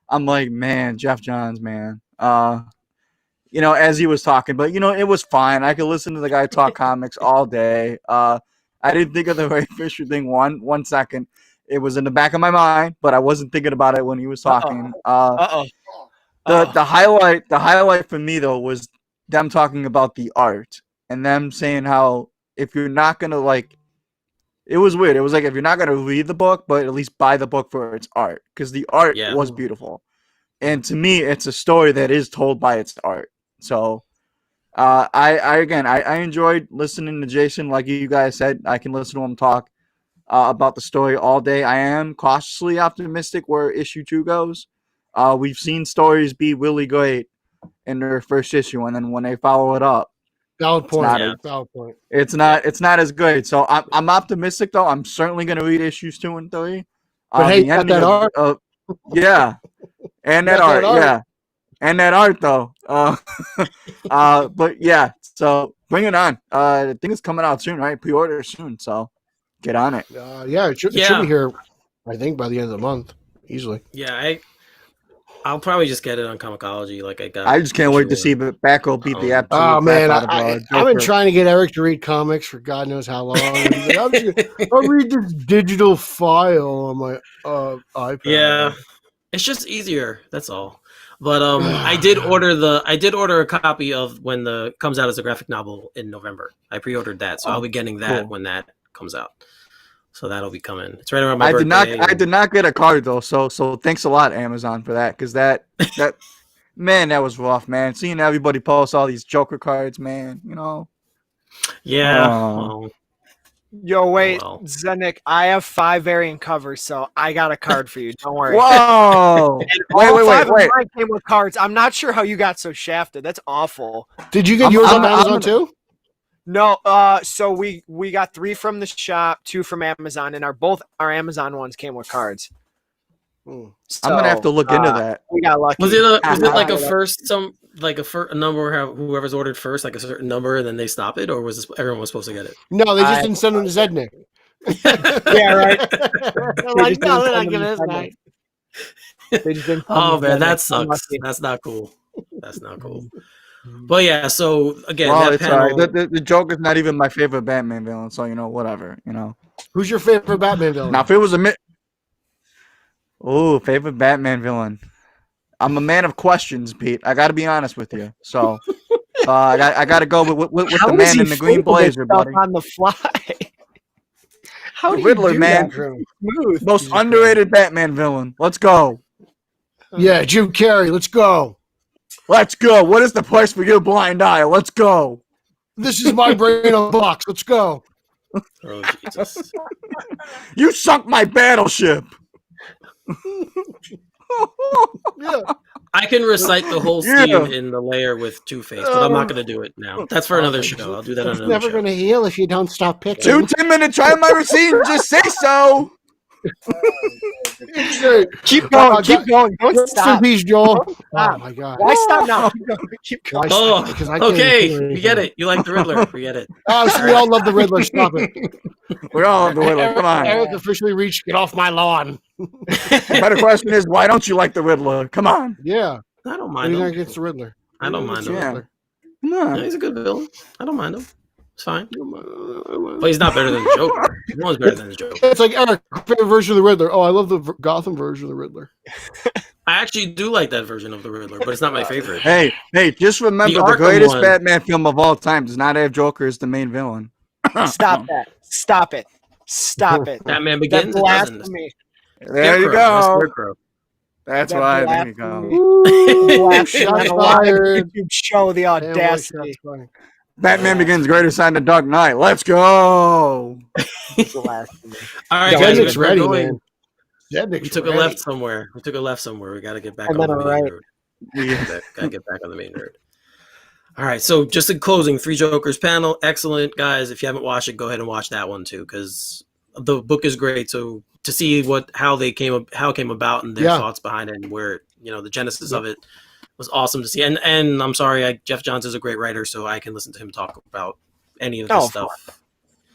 I'm like, man, Jeff Johns, man. As he was talking, but it was fine. I could listen to the guy talk comics all day. I didn't think of the Ray Fisher thing one second. It was in the back of my mind, but I wasn't thinking about it when he was talking. The highlight for me though was them talking about the art and them saying how if you're not gonna it was weird. It was like if you're not gonna read the book, but at least buy the book for its art because the art was beautiful. And to me, it's a story that is told by its art. So, I enjoyed listening to Jason. Like you guys said, I can listen to him talk about the story all day. I am cautiously optimistic where issue 2 goes. We've seen stories be really great in their first issue, and then when they follow it up, Valid point. Valid point. It's not as good. So I'm optimistic though. I'm certainly going to read issues 2 and 3. But hey, you got that art. Yeah, and that art, yeah. And that art, though. But yeah, so bring it on. I think it's coming out soon, right? Pre-order soon, so get on it. Yeah, it should be here, I think, by the end of the month, easily. Yeah, I'll probably just get it on Comicology. Like I got. I just can't wait to see Batgirl beat the absolute. Oh man, crap out of I've been trying to get Eric to read comics for God knows how long. I'll read this digital file on my iPad. Yeah, it's just easier. That's all. But I did order a copy of when comes out as a graphic novel in November. I pre-ordered that, so I'll be getting that when that comes out. So that'll be coming. It's right around my birthday. I did not get a card though, so thanks a lot, Amazon, for that, because that man, that was rough, man. Seeing everybody post all these Joker cards, man, Yeah. Yo, wait, Zenik, I have 5 variant covers, so I got a card for you. Don't worry. Whoa! Wait. Mine came with cards. I'm not sure how you got so shafted. That's awful. Did you get yours on Amazon too? No. So we got 3 from the shop, 2 from Amazon, and both our Amazon ones came with cards. So, I'm gonna have to look into that. We got lucky. Was it like a first a number whoever's ordered first, like a certain number, and then they stop it, or was everyone was supposed to get it? No, they just didn't send them to Zednik. Yeah, right. Like, no, they're not giving this guy. Oh man, that sucks. That's not cool. That's not cool. But yeah, so again, that it's panel. The Joker's not even my favorite Batman villain, so whatever. Who's your favorite Batman villain? Now, if it was favorite Batman villain. I'm a man of questions, Pete. I got to be honest with you. So, I got to go with the man in the green blazer, buddy. On the fly. How the do Riddler, you do man. Smooth. Most underrated Batman villain. Let's go. Yeah, Jim Carrey. Let's go. Let's go. What is the price for your blind eye? Let's go. This is my brain on a box. Let's go. Oh Jesus! You sunk my battleship. Yeah. I can recite the whole scene in the layer with Two-Face, but I'm not going to do it now. That's for another show. I'll do that on another show. It's never going to heal if you don't stop picking. 2 10-minute try my receipt. Just say so. Keep going. Keep going. Don't stop. Peace, Joel. Oh my God. Why stop now? Keep going. Okay. We get it. You like the Riddler. We get it. Oh, so we all love the Riddler. Stop it. We all love the Riddler. Come on. Eric officially reached get off my lawn. The better question is, why don't you like the Riddler? Come on. Yeah. I don't mind him. Against the Riddler. I don't mind him. Yeah. No, he's a good villain. I don't mind him. It's fine. But he's not better than the Joker. No one's better than the Joker. It's like Eric, favorite version of the Riddler. Oh, I love the Gotham version of the Riddler. I actually do like that version of the Riddler, but it's not my favorite. Hey, just remember the greatest Batman film of all time does not have Joker as the main villain. Stop that. Stop it. Stop it. Batman Begins. Blasphemy. There you go. That's why. There you go. Shots fired. YouTube show the audacity. Batman Begins greatest sign of Dark Knight. Let's go. All right, guys, Nick's ready, man. We took a left somewhere. We got to get back on the main road. Got to get back on the main road. All right, so just in closing, Three Jokers panel, excellent, guys. If you haven't watched it, go ahead and watch that one too, because the book is great. So to see how it came about and their thoughts behind it and where the genesis of it was awesome to see. And I'm sorry, Jeff Johns is a great writer, so I can listen to him talk about any of this stuff.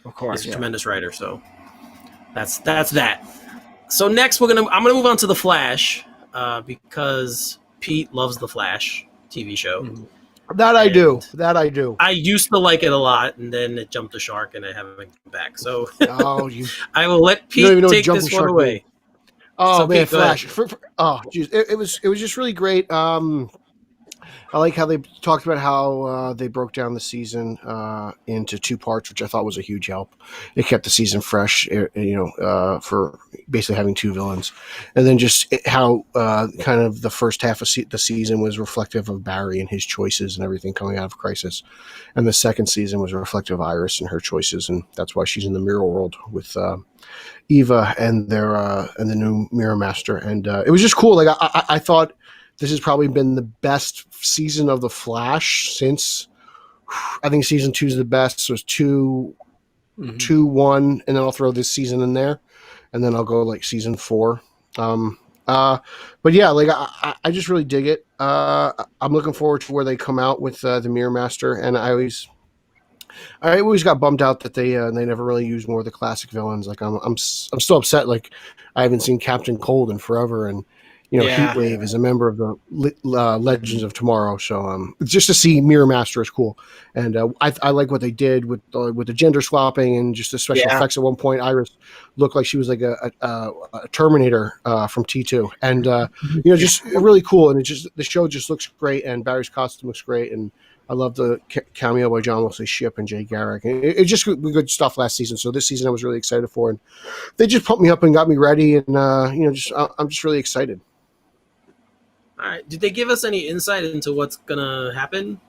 Of course, he's a tremendous writer. So that's that. So next, I'm gonna move on to the Flash because Pete loves the Flash TV show. Mm-hmm. That I do. I used to like it a lot, and then it jumped the shark, and I haven't come back. So I will let Pete take this one away. Oh, so man, Pete, Flash! Geez, it was just really great. I like how they talked about how they broke down the season into 2 parts, which I thought was a huge help. It kept the season fresh, for basically having 2 villains, and then just how kind of the first half of the season was reflective of Barry and his choices and everything coming out of Crisis, and the second season was reflective of Iris and her choices, and that's why she's in the mirror world with Eva and the new Mirror Master, and it was just cool. Like I thought. This has probably been the best season of The Flash since, I think season 2 is the best. So it's 2, 1, and then I'll throw this season in there, and then I'll go like season 4. But yeah, like I just really dig it. I'm looking forward to where they come out with the Mirror Master, and I always got bummed out that they never really used more of the classic villains. Like I'm still upset. Like I haven't seen Captain Cold in forever, and Heatwave is a member of the Legends of Tomorrow. So just to see Mirror Master is cool, and I like what they did with the gender swapping and just the special effects. At one point, Iris looked like she was like a Terminator from T2, and just really cool. And the show just looks great, and Barry's costume looks great, and I love the cameo by John Wesley Shipp and Jay Garrick. And it just good stuff last season. So this season I was really excited for, and they just pumped me up and got me ready, and I'm just really excited. All right. Did they give us any insight into what's gonna happen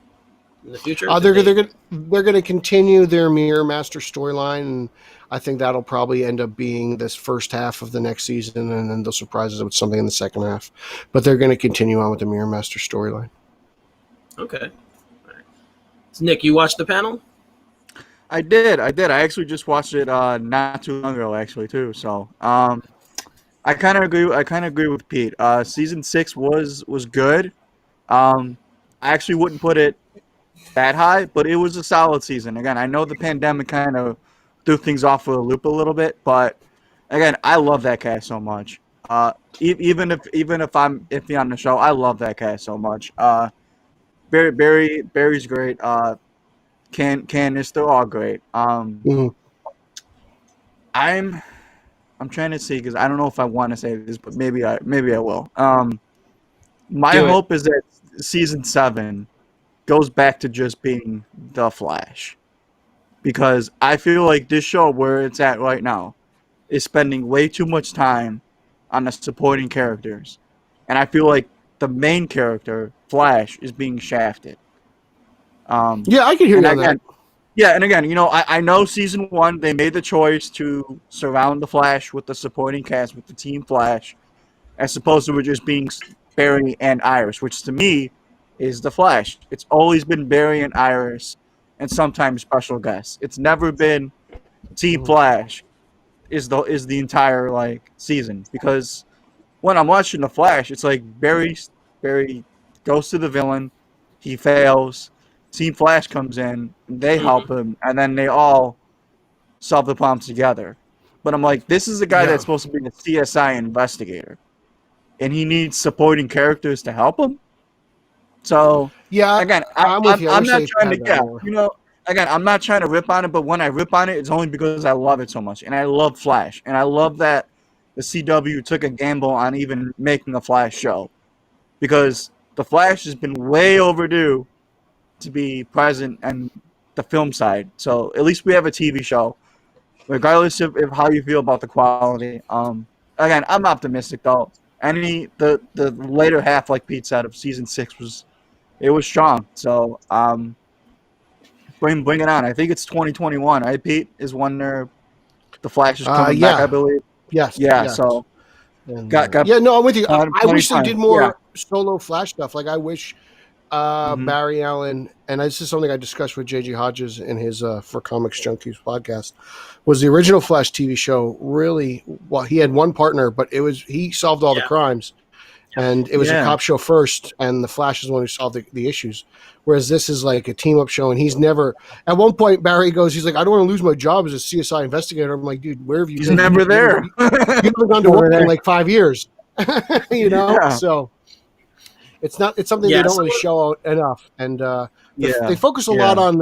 in the future? They're gonna continue their Mirror Master storyline, and I think that'll probably end up being this first half of the next season, and then they'll surprise us with something in the second half. But they're gonna continue on with the Mirror Master storyline. Okay. All right. So Nick, you watched the panel? I did. I actually just watched it not too long ago, actually, too. So I kind of agree with Pete. Season 6 was good. I actually wouldn't put it that high, but it was a solid season. Again, I know the pandemic kind of threw things off of a loop a little bit, but again, I love that cast so much. Even if I'm iffy on the show, I love that cast so much. Barry's great. Candace, they're all great. I'm trying to see because I don't know if I want to say this, but maybe I will. My hope is that season 7 goes back to just being The Flash, because I feel like this show where it's at right now is spending way too much time on the supporting characters, and I feel like the main character Flash is being shafted. I can hear that. Yeah, and again, I know season 1, they made the choice to surround the Flash with the supporting cast, with the Team Flash, as opposed to it just being Barry and Iris, which to me is the Flash. It's always been Barry and Iris, and sometimes special guests. It's never been Team Flash is the entire season, because when I'm watching the Flash, it's like Barry goes to the villain, he fails. Team Flash comes in, they help him, and then they all solve the problem together. But I'm like, this is a guy that's supposed to be a CSI investigator, and he needs supporting characters to help him. So again, I'm not trying to again, I'm not trying to rip on it, but when I rip on it, it's only because I love it so much, and I love Flash, and I love that the CW took a gamble on even making a Flash show, because the Flash has been way overdue to be present and the film side. So at least we have a TV show, regardless of how you feel about the quality. Again, I'm optimistic though. The later half, like Pete said, of season 6 was strong. So bring it on. I think it's 2021, right? Pete, is when the Flash is coming back, I believe. Yes. Yeah. Yes. So And, got no, I'm with you. I wish they did more Yeah. solo Flash stuff. Like I wish Barry Allen, and this is something I discussed with JG Hodges in his For Comics Junkies podcast, was the original Flash TV show really, well, he had one partner, but he solved all the crimes, and it was a cop show first, and the Flash is the one who solved the issues. Whereas this is like a team up show, and he's never. At one point, Barry goes, he's like, "I don't want to lose my job as a CSI investigator." I'm like, "Dude, where have you been? He's never there. You haven't gone to work in like 5 years." So it's something they don't really show out enough, and they focus a lot on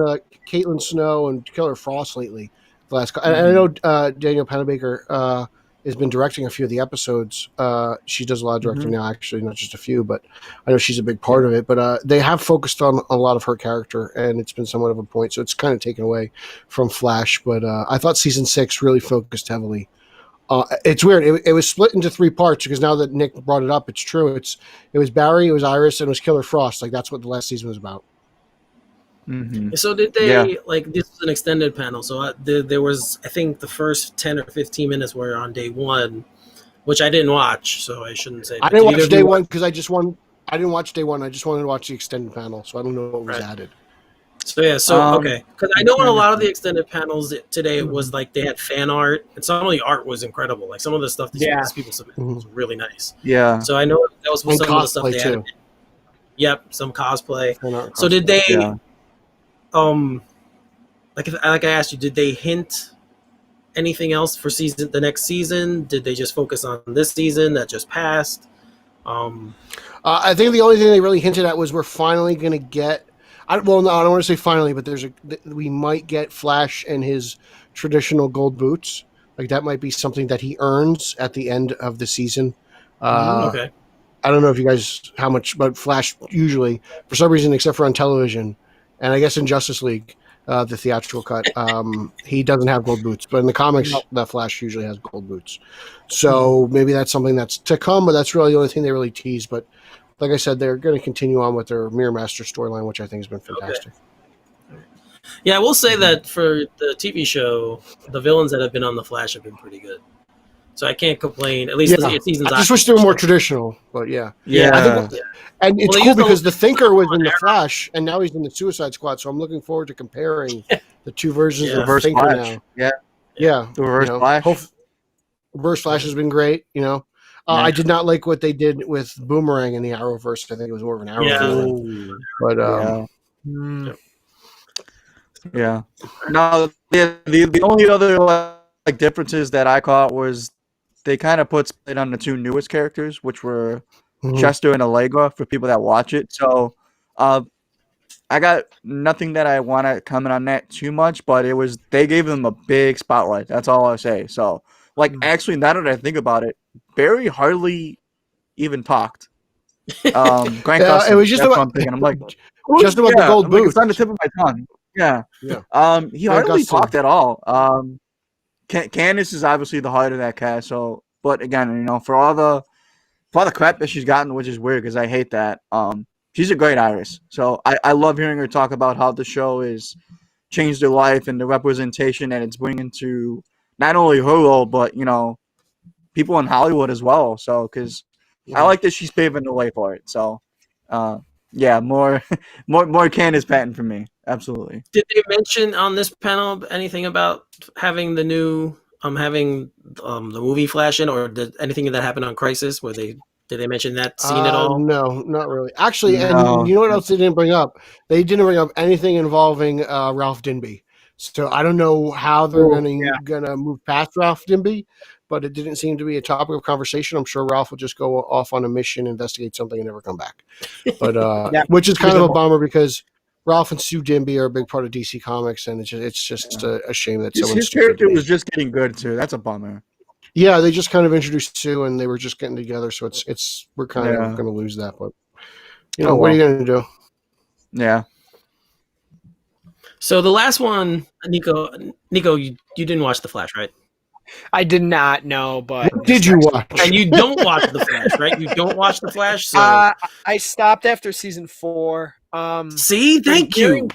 Caitlin Snow and Killer Frost lately. And I know Daniel Panabaker has been directing a few of the episodes. She does a lot of directing now, actually, not just a few, but I know she's a big part of it. But they have focused on a lot of her character, and it's been somewhat of a point. So it's kind of taken away from Flash. But I thought season 6 really focused heavily. It's weird. It was split into 3 parts because now that Nick brought it up, it's true. It was Barry, it was Iris, and it was Killer Frost. Like that's what the last season was about. So did they like this was an extended panel? So there was, I think, the first 10 or 15 minutes were on day 1, which I didn't watch, so I shouldn't say. I didn't watch day 1 because I didn't watch day 1. I just wanted to watch the extended panel, so I don't know what was added. So okay, because I know in a lot of the extended panels today it was like they had fan art, and some of the art was incredible. Like some of the stuff these people submitted was really nice. Yeah. So I know that was some of the stuff they had. Yep, some cosplay. So did they? Like I asked you, did they hint anything else for the next season? Did they just focus on this season that just passed? I think the only thing they really hinted at was we're finally going to get. I don't want to say finally, but we might get Flash and his traditional gold boots. Like that might be something that he earns at the end of the season. Okay. I don't know if you guys how much, but Flash usually, for some reason, except for on television, and I guess in Justice League, the theatrical cut, he doesn't have gold boots. But in the comics, the Flash usually has gold boots. So maybe that's something that's to come, but that's really the only thing they really tease. But like I said, they're going to continue on with their Mirror Master storyline, which I think has been fantastic. Okay. Yeah, I will say that for the TV show, the villains that have been on The Flash have been pretty good. So I can't complain. At least the seasons. I just wish they were more traditional, but yeah. Yeah. And it's cool because the Thinker was in The Flash, and now he's in the Suicide Squad. So I'm looking forward to comparing the two versions of the Thinker Flash. now. Yeah. The Reverse Flash. Reverse Flash has been great, I did not like what they did with Boomerang in the Arrowverse. I think it was more of an Arrow villain. But No, the only other differences that I caught was they kind of put it on the 2 newest characters, which were Chester and Allegra for people that watch it. So I got nothing that I want to comment on that too much, but they gave them a big spotlight. That's all I say. So actually, now that I think about it, Barry hardly even talked. Grant Gustin, it was just about. I'm like, just about the gold boots. It's on the tip of my tongue. Yeah. He hardly talked at all. Candace is obviously the heart of that cast. So, but again, for all the crap that she's gotten, which is weird because I hate that. She's a great Iris. So I love hearing her talk about how the show has changed her life and the representation that it's bringing to not only her role, but people in Hollywood as well. So, because I like that she's paving the way for it. So, more Candace Patton for me. Absolutely. Did they mention on this panel anything about having the new having the movie Flash in, or did anything that happened on Crisis? Did they mention that scene at all? No, not really. Actually, and you know what else they didn't bring up? They didn't bring up anything involving Ralph Dinby. So I don't know how they're gonna move past Ralph Dinby, but it didn't seem to be a topic of conversation. I'm sure Ralph will just go off on a mission, investigate something, and never come back. But which is kind of a bummer because Ralph and Sue Dimby are a big part of DC Comics, and it's just a shame that His character was just getting good too. That's a bummer. Yeah, they just kind of introduced Sue, and they were just getting together. So we're kind of going to lose that, but what are you going to do? Yeah. So the last one, Nico, you didn't watch The Flash, right? I did not know, but what did you watch? And you don't watch The Flash, right? You don't watch The Flash. So I stopped after season 4. See, thank you.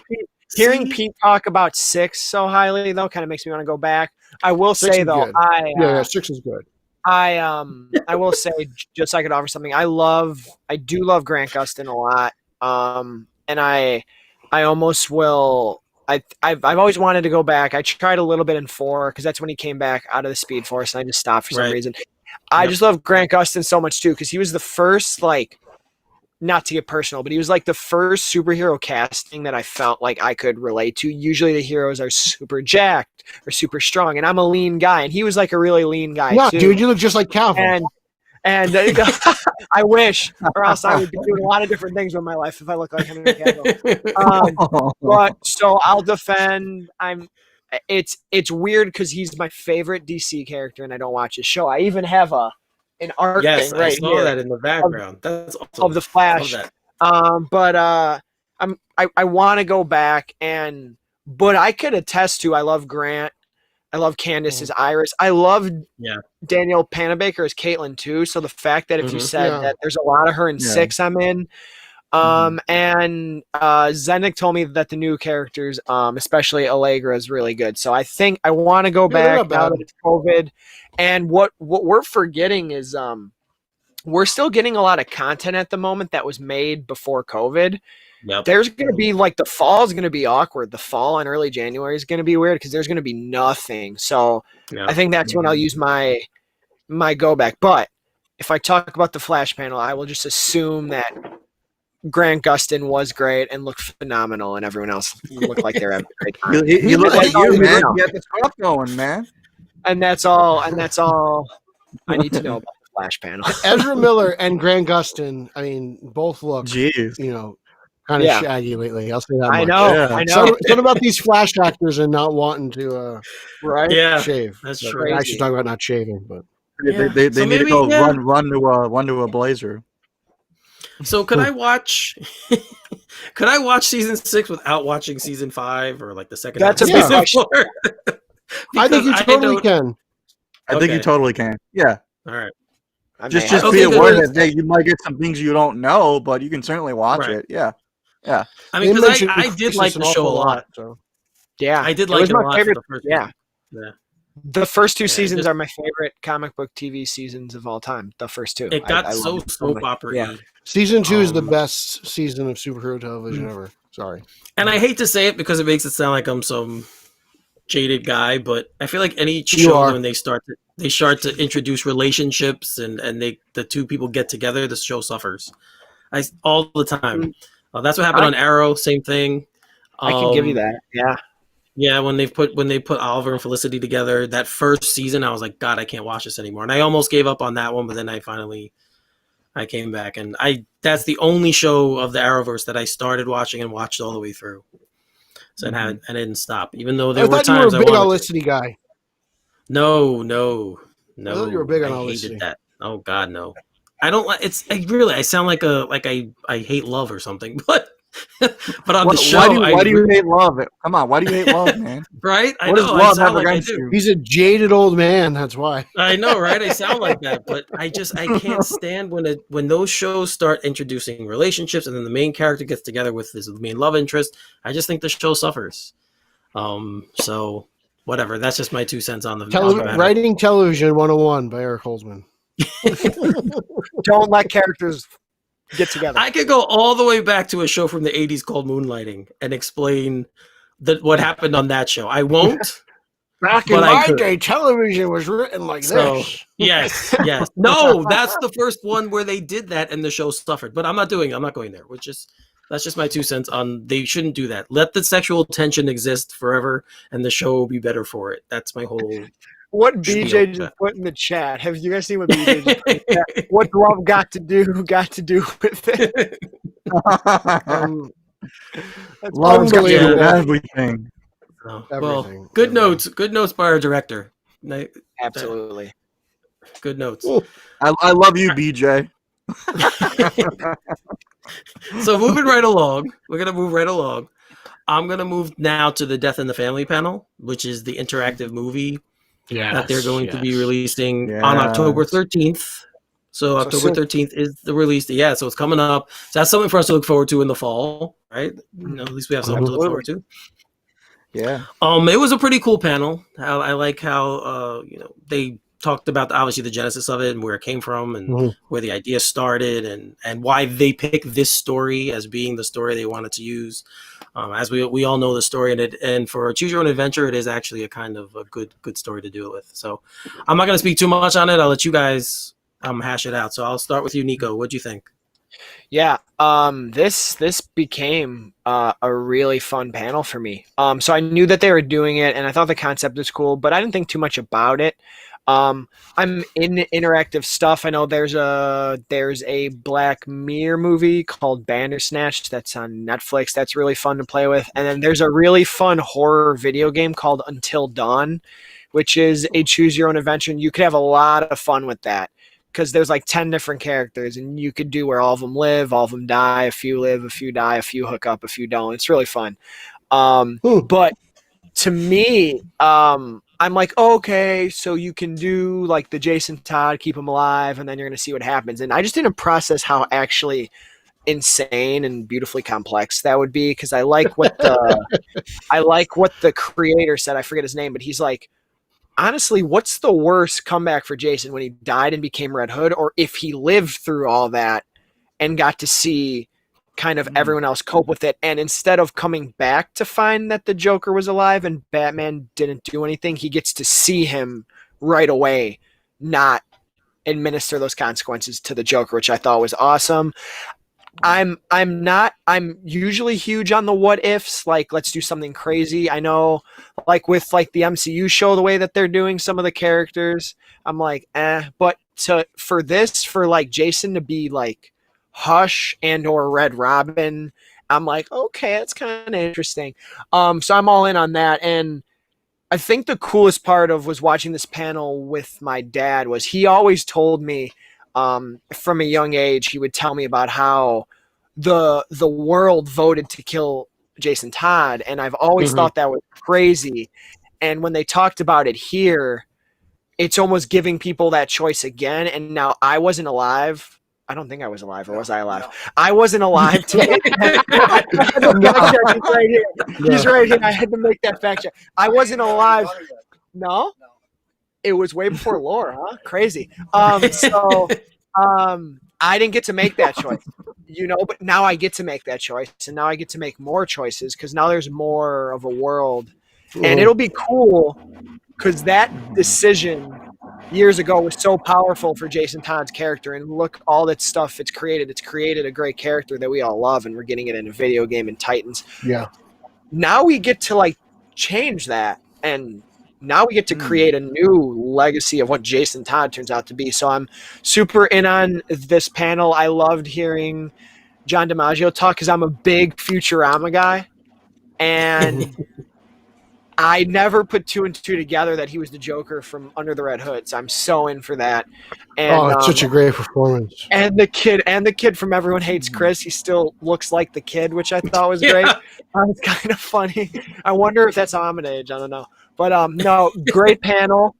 Hearing Pete talk about 6 so highly though kind of makes me want to go back. I will say though, yeah, 6 is good. I will say, just so I could offer something, I do love Grant Gustin a lot. And I almost will. I've always wanted to go back. I tried a little bit in 4 because that's when he came back out of the Speed Force, and I just stopped for some reason. I just love Grant Gustin so much too because he was the first, like, not to get personal, but he was like the first superhero casting that I felt like I could relate to. Usually the heroes are super jacked or super strong, and I'm a lean guy, and he was like a really lean guy too. Dude, you look just like Calvin. And I wish, or else I would be doing a lot of different things with my life if I look like Henry Cavill. But so I'll defend. It's weird because he's my favorite DC character, and I don't watch his show. I even have an art thing right I saw here that in the background. That's awesome. of the Flash. But I want to go back but I could attest to I love Grant. I love Candace as Iris. I love Danielle Panabaker as Caitlin too. So the fact that if you said that there's a lot of her in 6, I'm in. And Zenick told me that the new characters, especially Allegra, is really good. So I think I want to go back now that it's COVID. And what we're forgetting is we're still getting a lot of content at the moment that was made before COVID. Yep. There's going to be like the fall is going to be awkward. The fall in early January is going to be weird because there's going to be nothing. So I think that's when I'll use my go back. But if I talk about the Flash panel, I will just assume that Grant Gustin was great and looked phenomenal, and everyone else looked like they're having a great time. You look like you, man. You got the stuff going, man. And that's all I need to know about the Flash panel. Ezra Miller and Grant Gustin, I mean, both look, kind of shaggy lately. I'll say that much. I know. Something about these Flash actors and not wanting to shave. That's true. crazy. I should talk about not shaving, but they need to go run to a blazer. So could I watch season 6 without watching season 5 or like the second? That's a big question. I think you totally can. I think you totally can. Yeah. All right. Just be aware that you might get some things you don't know, but you can certainly watch it. Yeah. Yeah. I mean, because I did like the show a lot. So. Yeah. I did like it a lot. Favorite, for the first yeah. The first 2 seasons are my favorite comic book TV seasons of all time. The first 2. It got so soap opera-y. Yeah. Season 2 is the best season of superhero television ever. Sorry. And I hate to say it because it makes it sound like I'm some jaded guy, but I feel like any show when they start to introduce relationships and the two people get together, the show suffers. All the time. That's what happened on Arrow. Same thing. I can give you that. Yeah. Yeah, when they put Oliver and Felicity together, that first season, I was like, God, I can't watch this anymore. And I almost gave up on that one, but then I came back, and that's the only show of the Arrowverse that I started watching and watched all the way through. So I didn't stop, even though there were times you were a big Olicity guy. No. I thought you were big on I Olicity. hated that. Oh God, no. I don't like. I sound like I hate love or something, but on the show, why do you hate love? Come on, why do you hate love, man? Right? I what know. Does love have against you? He's a jaded old man. That's why. I know, right? I sound like that, but I can't stand when those shows start introducing relationships and then the main character gets together with his main love interest. I just think the show suffers. So whatever. That's just my 2 cents on the writing television 101 by Eric Holzman. Don't let characters get together. I could go all the way back to a show from the 80s called Moonlighting and explain what happened on that show. I won't. Back in my day, television was written like this. Yes. No, that's the first one where they did that and the show suffered. But I'm not going there. That's just my 2 cents on they shouldn't do that. Let the sexual tension exist forever and the show will be better for it. That's my whole What BJ just put in the chat. Have you guys seen what BJ just put in the chat? What love got to do with it? Love's got to do with Unbelievable. everything. Well, Everything. good everything. notes. Good notes by our director. Absolutely. Good notes. I love you, BJ. So moving right along, we're gonna move right along. I'm gonna move now to the Death in the Family panel, which is the interactive movie that they're going to be releasing on October 13th. So October 13th is the release. Yeah, so it's coming up. So that's something for us to look forward to in the fall, right? At least we have something to look forward to. Yeah. It was a pretty cool panel. I like how they talked about obviously the genesis of it and where it came from and where the idea started and why they picked this story as being the story they wanted to use. As we all know the story, and for Choose Your Own Adventure, it is actually a kind of a good story to do it with. So I'm not going to speak too much on it. I'll let you guys hash it out. So I'll start with you, Nico. What'd you think? Yeah, this became a really fun panel for me. So I knew that they were doing it, and I thought the concept was cool, but I didn't think too much about it. I'm in interactive stuff. I know there's a Black Mirror movie called Bandersnatch that's on Netflix. That's really fun to play with, and then there's a really fun horror video game called Until Dawn, which is a choose your own adventure, and you could have a lot of fun with that. Because there's like 10 different characters, and you could do where all of them live, all of them die, a few live, a few die, a few hook up, a few don't. It's really fun. But to me, I'm like, okay, so you can do like the Jason Todd, keep him alive, and then you're going to see what happens. And I just didn't process how actually insane and beautifully complex that would be, because I like what the creator said. I forget his name, but he's like, honestly, what's the worst comeback for Jason, when he died and became Red Hood, or if he lived through all that and got to see kind of everyone else cope with it, and instead of coming back to find that the Joker was alive and Batman didn't do anything, he gets to see him right away not administer those consequences to the Joker, which I thought was awesome. I'm usually huge on the what ifs, like let's do something crazy. I know, like with like the MCU show, the way that they're doing some of the characters, I'm like, but for like Jason to be like Hush and or Red Robin, I'm like, okay, that's kind of interesting. So I'm all in on that. And I think the coolest part of was watching this panel with my dad was he always told me, from a young age, he would tell me about how the world voted to kill Jason Todd, and I've always thought that was crazy. And when they talked about it here, it's almost giving people that choice again. And now I wasn't alive. I don't think I was alive, or was I alive? I wasn't alive to make that. He's right here. He's right here. I had to make that fact check. I wasn't alive. No? It was way before lore, huh? Crazy. I didn't get to make that choice, but now I get to make that choice, and now I get to make more choices because now there's more of a world, and it'll be cool because that decision years ago was so powerful for Jason Todd's character, and look, all that stuff it's created. It's created a great character that we all love, and we're getting it in a video game in Titans. Yeah. Now we get to like change that, and now we get to create a new legacy of what Jason Todd turns out to be. So I'm super in on this panel. I loved hearing John DiMaggio talk because I'm a big Futurama guy. And I never put two and two together that he was the Joker from Under the Red Hood. So I'm so in for that. And, it's such a great performance. And the kid from Everyone Hates Chris, he still looks like the kid, which I thought was great. It's kind of funny. I wonder if that's how I'm an age. I don't know. But no, great panel,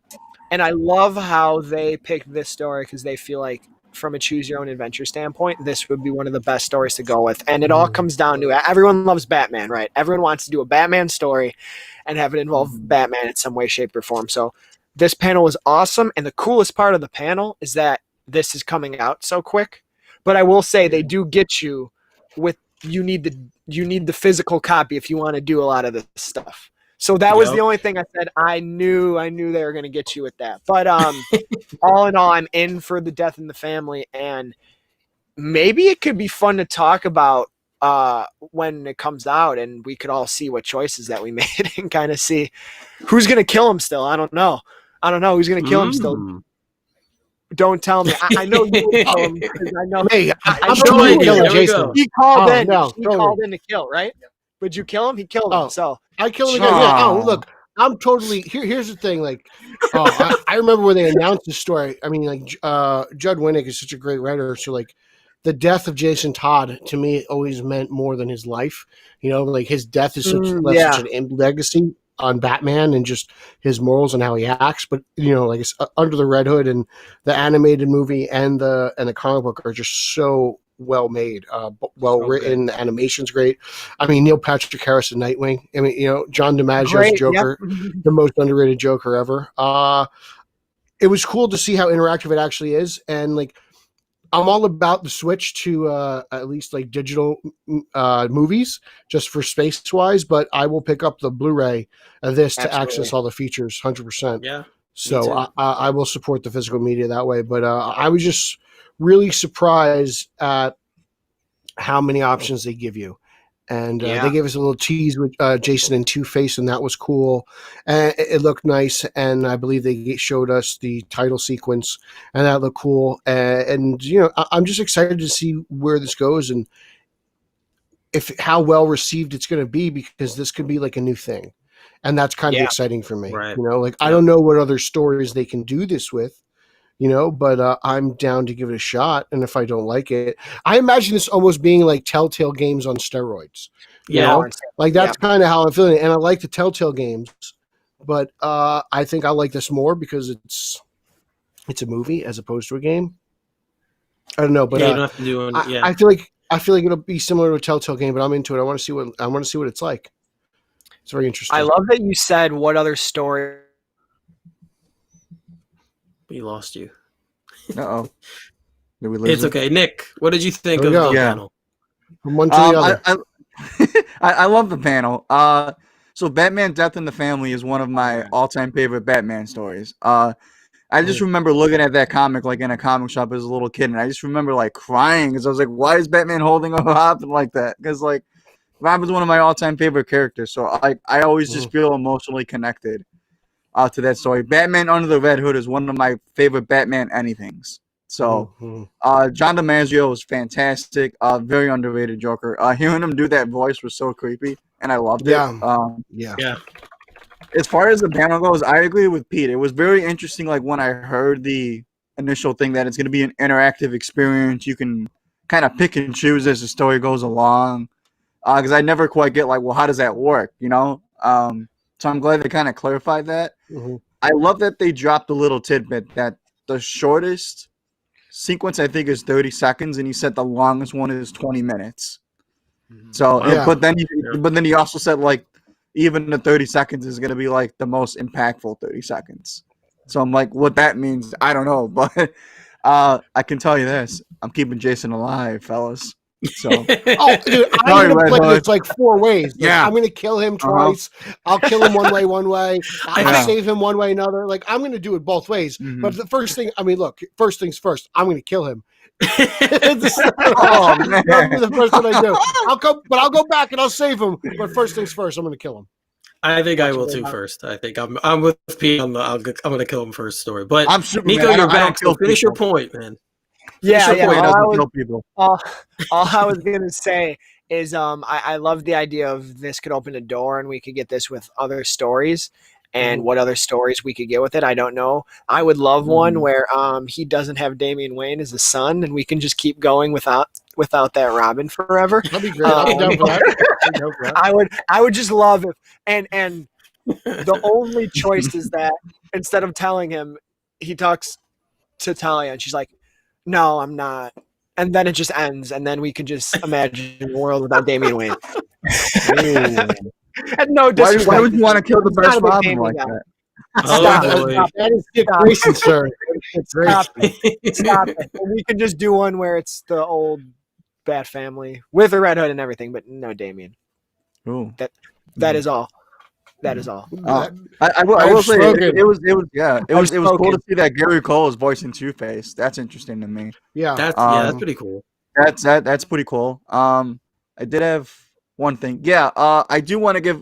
and I love how they picked this story because they feel like, from a choose your own adventure standpoint, this would be one of the best stories to go with. And it all comes down to everyone loves Batman, right? Everyone wants to do a Batman story and have it involve Batman in some way, shape, or form. So this panel was awesome, and the coolest part of the panel is that this is coming out so quick. But I will say they do get you with you need the physical copy if you want to do a lot of this stuff. So that was the only thing I said. I knew they were going to get you with that. But all in all, I'm in for the Death in the Family, and maybe it could be fun to talk about when it comes out, and we could all see what choices that we made and kind of see who's going to kill him still. I don't know who's going to kill him still. Don't tell me. I know you would kill him because I know. Hey, I'm know totally I do. killing There we Jason. go. He called Oh, in. no, He totally. called in to kill, right? Would you kill him? He killed him. Oh. So I kill him again. Yeah. Oh, Oh. look, I'm totally here's the thing. Like, I remember when they announced the story. I mean, like, Judd Winnick is such a great writer. So, like, the death of Jason Todd to me always meant more than his life. You know, like his death is left such an legacy on Batman and just his morals and how he acts. But you know, like it's, Under the Red Hood and the animated movie and the comic book are just so well made, well written. The animation's great. I mean, Neil Patrick Harris and Nightwing. I mean, you know, John DiMaggio's Joker, the most underrated Joker ever. It was cool to see how interactive it actually is, and like, I'm all about the switch to at least like digital movies, just for space wise. But I will pick up the Blu-ray of this to access all the features, 100%. Yeah. So I will support the physical media that way. But I was just really surprised at how many options they give you. And they gave us a little tease with Jason and Two-Face, and that was cool. And it looked nice. And I believe they showed us the title sequence, and that looked cool. And you know, I'm just excited to see where this goes and how well received it's going to be, because this could be like a new thing. And that's kind of exciting for me. Right. You know, like I don't know what other stories they can do this with. You know, but I'm down to give it a shot. And if I don't like it, I imagine this almost being like Telltale games on steroids. You know? Like that's kind of how I'm feeling. And I like the Telltale games, but I think I like this more because it's a movie as opposed to a game. I don't know, but you don't have to do it. I feel like it'll be similar to a Telltale game, but I'm into it. I want to see what it's like. It's very interesting. I love that you said what other story. We lost you. Uh-oh. Did we lose It's him? okay. Nick, what did you think of There the we go. panel? From one to the other. I love the panel. So Batman Death in the Family is one of my all-time favorite Batman stories. I just remember looking at that comic like in a comic shop as a little kid, and I just remember like crying because I was like, why is Batman holding a Robin like that? Because like Robin's one of my all-time favorite characters, so I always just feel emotionally connected to that story. Batman Under the Red Hood is one of my favorite Batman anythings. So John DiMaggio was fantastic. Very underrated Joker. Hearing him do that voice was so creepy, and I loved it. Yeah. As far as the panel goes, I agree with Pete. It was very interesting, like when I heard the initial thing that it's going to be an interactive experience. You can kind of pick and choose as the story goes along. Because I never quite get like, well, how does that work? You know? So I'm glad they kind of clarified that. I love that they dropped a little tidbit that the shortest sequence I think is 30 seconds, and he said the longest one is 20 minutes. So, but then he also said like even the 30 seconds is going to be like the most impactful 30 seconds. So I'm like, what that means, I don't know, but I can tell you this: I'm keeping Jason alive, fellas. So, dude, I'm gonna play this like 4 ways. Like, I'm gonna kill him twice. I'll kill him one way. I'll save him one way, another. Like I'm gonna do it both ways. But the first thing, I mean, look, first things first. I'm gonna kill him. Oh man, that'll be the first thing I do. I'll go back and I'll save him. But first things first, I'm gonna kill him. I think I will too. First, I think I'm with Pete. I'm gonna kill him first story. But I'm super, Nico, man. you're back. So people. finish your point, man. All I was gonna say is I love the idea of this could open a door and we could get this with other stories, and what other stories we could get with it, I don't know. I would love one where he doesn't have Damian Wayne as a son, and we can just keep going without that Robin forever. That'd be great. I'd be down for that. I would just love it. And the only choice is that instead of telling him, he talks to Talia and she's like, no, I'm not. And then it just ends, and then we can just imagine a world without Damian Wayne. And no disrespect. Why would you want to kill the best Robin like that? Stop. That is Dick Grayson, sir. Stop it. And we can just do one where it's the old Bat family with a Red Hood and everything, but no Damian. Ooh. That is all. That is all. I will say it was cool to see that Gary Cole is voicing Two-Face. That's interesting to me. Yeah, that's pretty cool. That's pretty cool. I did have one thing. Yeah, I do want to give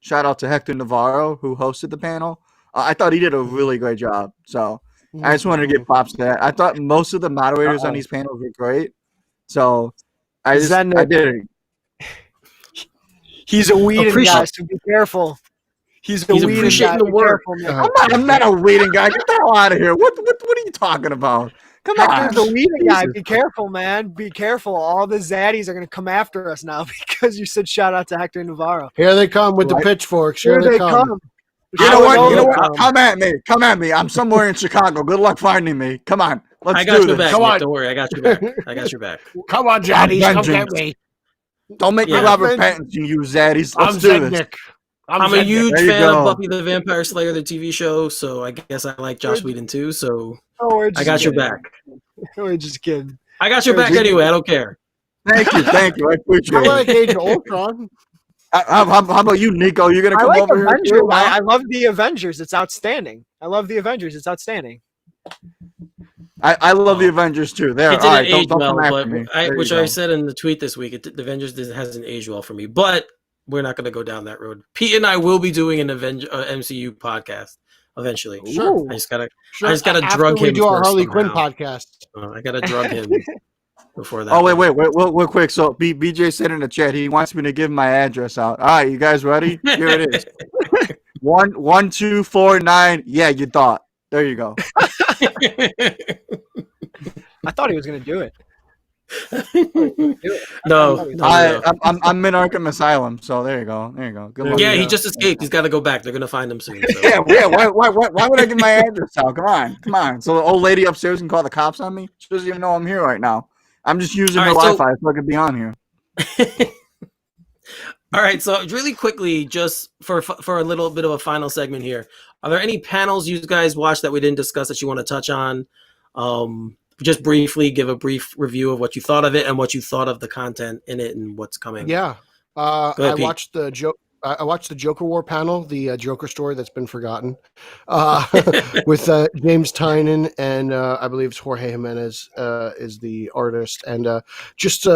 shout out to Hector Navarro who hosted the panel. I thought he did a really great job. So I just wanted to give props to that. I thought most of the moderators on these panels were great, so I did it. He's a weeding guy, so be careful. He's weeding appreciating guy. the work. I'm not a weeding guy. Get the hell out of here. What are you talking about? Come on. Hector's a weeding guy. Be careful, man. Be careful. All the zaddies are going to come after us now because you said shout out to Hector Navarro. Here they come with the pitchforks. Here they come. You know what? Come at me. I'm somewhere in Chicago. Good luck finding me. Come on. Let's do this. Back, come Nick, on. Don't worry. I got your back. I got your back. Come on, zaddies. Come get me. Don't make me Robert Pattinson, you zaddies. Let's do this. Nick. I'm a huge fan of Buffy the Vampire Slayer, the TV show, so I guess I like Joss Whedon too. So I got your back. We're just kidding. I got your back anyway. I don't care. Thank you. I appreciate it. I like Age of Ultron. How about you, Nico? You're gonna come over here too? I love the Avengers. It's outstanding. I love the Avengers. It's outstanding. I love the Avengers too. There, it all right. didn't age Don't well, come but after me. I said in the tweet this week, the Avengers hasn't aged well for me. But we're not going to go down that road. Pete and I will be doing an MCU podcast eventually. Sure. I just gotta drug him. We do our Harley somehow. Quinn podcast. I gotta drug him before that. Oh wait, real quick. So BJ said in the chat he wants me to give my address out. All right, you guys ready? Here it is. 11249. Yeah, you thought. There you go. I thought he was going to do it. No. I'm in Arkham Asylum, so there you go. Good luck. Yeah, he just escaped. He's got to go back. They're gonna find him soon. So. Yeah. Why would I give my address out? Come on. So the old lady upstairs can call the cops on me. She doesn't even know I'm here right now. I'm just using her Wi-Fi so I can be on here. All right. So really quickly, just for a little bit of a final segment here, are there any panels you guys watched that we didn't discuss that you want to touch on? Just briefly give a brief review of what you thought of it and what you thought of the content in it and what's coming. Yeah. Ahead, I watched the Joker War panel, the Joker story that's been forgotten, with James Tynion and I believe it's Jorge Jimenez is the artist, and just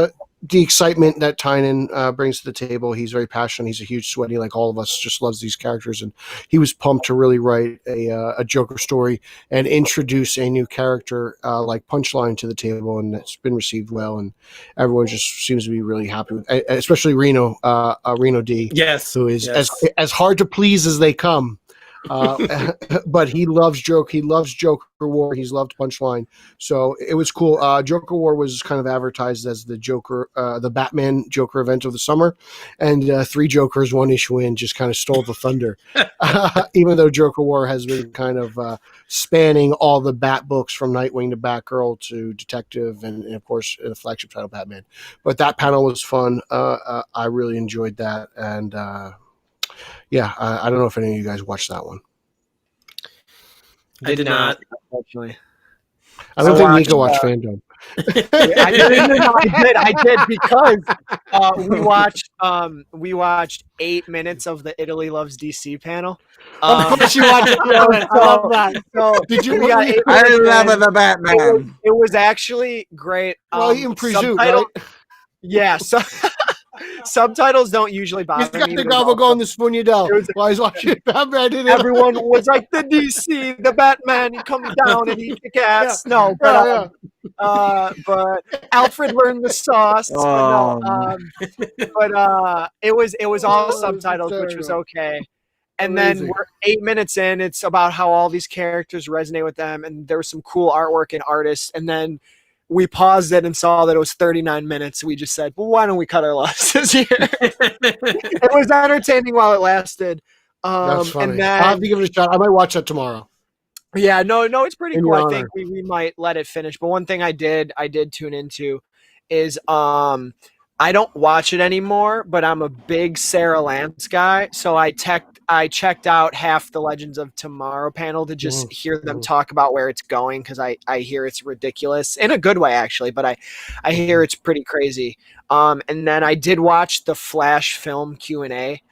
the excitement that Tynion brings to the table. He's very passionate. He's a huge sweaty, like all of us, just loves these characters, and he was pumped to really write a Joker story and introduce a new character like Punchline to the table, and it's been received well, and everyone just seems to be really happy with, especially Reno D. Yes. Who is as hard to please as they come. But he loves Joker. He loves Joker War. He's loved Punchline. So it was cool. Joker War was kind of advertised as the Joker, the Batman Joker event of the summer, and 3 Jokers, 1 issue in just kind of stole the thunder. Even though Joker War has been kind of spanning all the Bat books from Nightwing to Batgirl to Detective and of course the flagship title Batman. But that panel was fun. I really enjoyed that, and yeah, I don't know if any of you guys watched that one. I did not. Unfortunately. I don't think Nico watched FanDome. I did because we watched 8 minutes of the Italy Loves DC panel. Of course you watched it. I love that. So did you? I love the Batman. It was actually great. Well, you presume, right? Yeah. So subtitles don't usually bother me. He's got the gobble going the Spunyadel while he's watching Batman. Everyone was like, the DC, the Batman, he comes down and he kicks ass. Yeah. No, but Alfred learned the sauce. It was all subtitles, which was okay. And then we're 8 minutes in. It's about how all these characters resonate with them, and there was some cool artwork and artists. And then we paused it and saw that it was 39 minutes. We just said, well, why don't we cut our losses here? It was entertaining while it lasted. That's funny. And then, I'll have to give it a shot. I might watch that tomorrow. Yeah, no, it's pretty cool. I think we might let it finish. But one thing I did tune into is I don't watch it anymore, but I'm a big Sarah Lance guy. So I checked out half the Legends of Tomorrow panel to just hear them talk about where it's going, because I hear it's ridiculous in a good way, actually, but I hear it's pretty crazy. And then I did watch the Flash film Q&A,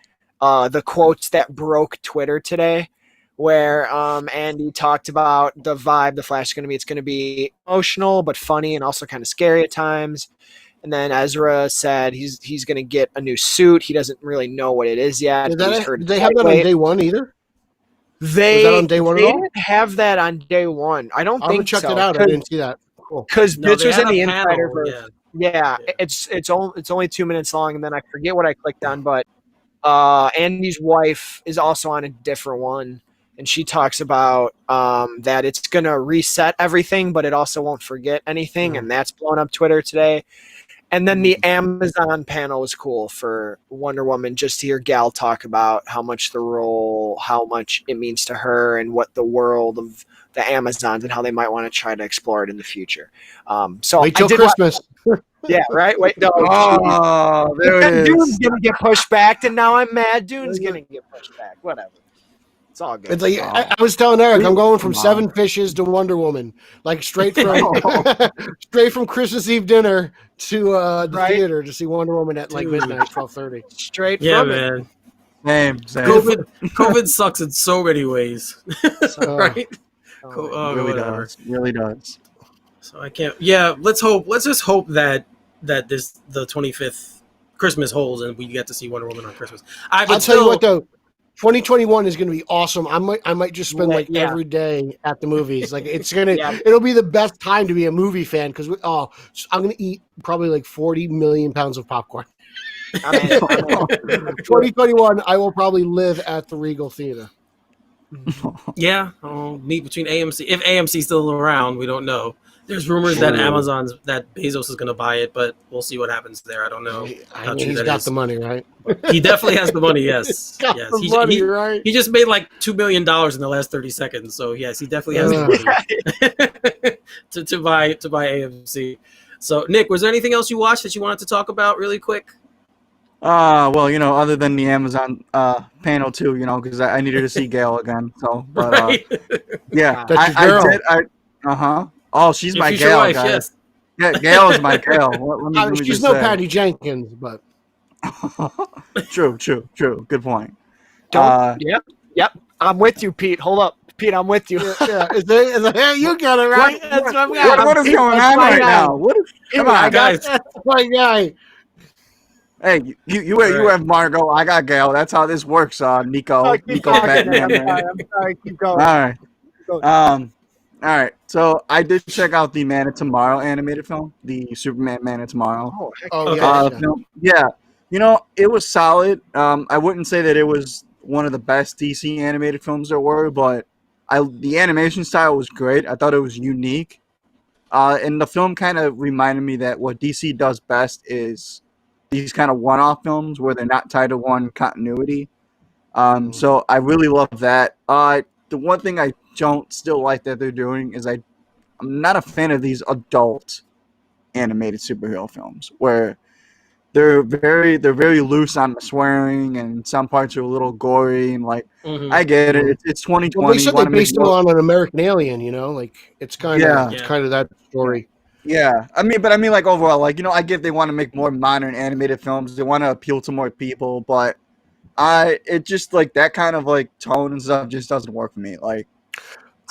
the quotes that broke Twitter today, where Andy talked about the vibe the Flash is going to be. It's going to be emotional but funny and also kind of scary at times. And then Ezra said he's going to get a new suit. He doesn't really know what it is yet. Did they have that on day one either? They, that on day one at they all? didn't have that on day one. I don't I'm think gonna check so. it out. I didn't see that. Cool. Because No, Bits they was had in the a insider panel. version. Yeah. Yeah, it's only 2 minutes long, and then I forget what I clicked on, but Andy's wife is also on a different one, and she talks about that it's gonna reset everything, but it also won't forget anything, and that's blown up Twitter today. And then the Amazon panel was cool for Wonder Woman, just to hear Gal talk about how much how much it means to her, and what the world of the Amazons and how they might want to try to explore it in the future. So Wait till I did Christmas. yeah, right. Wait, no, Oh, there it Dune's is. gonna get pushed back, and now I'm mad. Dune's gonna get pushed back. Whatever. It's all good. It's like I was telling Eric, I'm going from Come on. Seven Fishes to Wonder Woman, like straight from straight from Christmas Eve dinner to the Right. theater to see Wonder Woman at like Dude. midnight, 12:30. Straight Yeah, from it. man. Same. COVID sucks in so many ways. Right? Really Whatever. does. Really does. So I can't. Yeah, let's just hope that the 25th Christmas holds and we get to see Wonder Woman on Christmas. I'll tell you what though, 2021 is going to be awesome. I might just spend like Yeah. every day at the movies. Like it's gonna, Yeah. it'll be the best time to be a movie fan because I'm going to eat probably like 40 million pounds of popcorn. I'm in. 2021, I will probably live at the Regal Theater. Yeah, I'll meet between AMC if AMC's still around. We don't know. There's rumors that that Bezos is going to buy it, but we'll see what happens there. I don't know. I mean, he's got the money, right? He definitely has the money. Yes, Got yes. the money, right? He just made like $2 million in the last 30 seconds. So yes, he definitely has the money to buy AMC. So Nick, was there anything else you watched that you wanted to talk about really quick? Well, other than the Amazon panel too, because I needed to see Gail again. So, but Right. yeah, That's your girl. I did. Oh, she's my future Gail, wife, guys. yes. Yeah, Gail is my Gail. Let me She's just no say. Patty Jenkins, but True. Good point. Yep. I'm with you, Pete. Hold up, Pete. I'm with you. yeah. Hey, you got it right. That's my guy. What is going on right now? Come on, guys. That's my guy. Hey, you have Margot. I got Gail. That's how this works. Nico Batman. I'm sorry. Keep going. All right. All right. So I did check out the Man of Tomorrow animated film, the Superman Man of Tomorrow. Oh, heck. Oh Okay. yeah. Film. Yeah. It was solid. I wouldn't say that it was one of the best DC animated films there were, but the animation style was great. I thought it was unique. And the film kind of reminded me that what DC does best is these kind of one-off films where they're not tied to one continuity. So I really love that. The one thing I don't still like that they're doing is I'm not a fan of these adult animated superhero films where they're very loose on the swearing and some parts are a little gory and like I get it. It's 2020. Well, they said they based it on an American Alien. Like it's kind of that story. Yeah, I mean like overall, like I get they want to make more modern animated films. They want to appeal to more people, but it just like that kind of like tone and stuff just doesn't work for me. Like,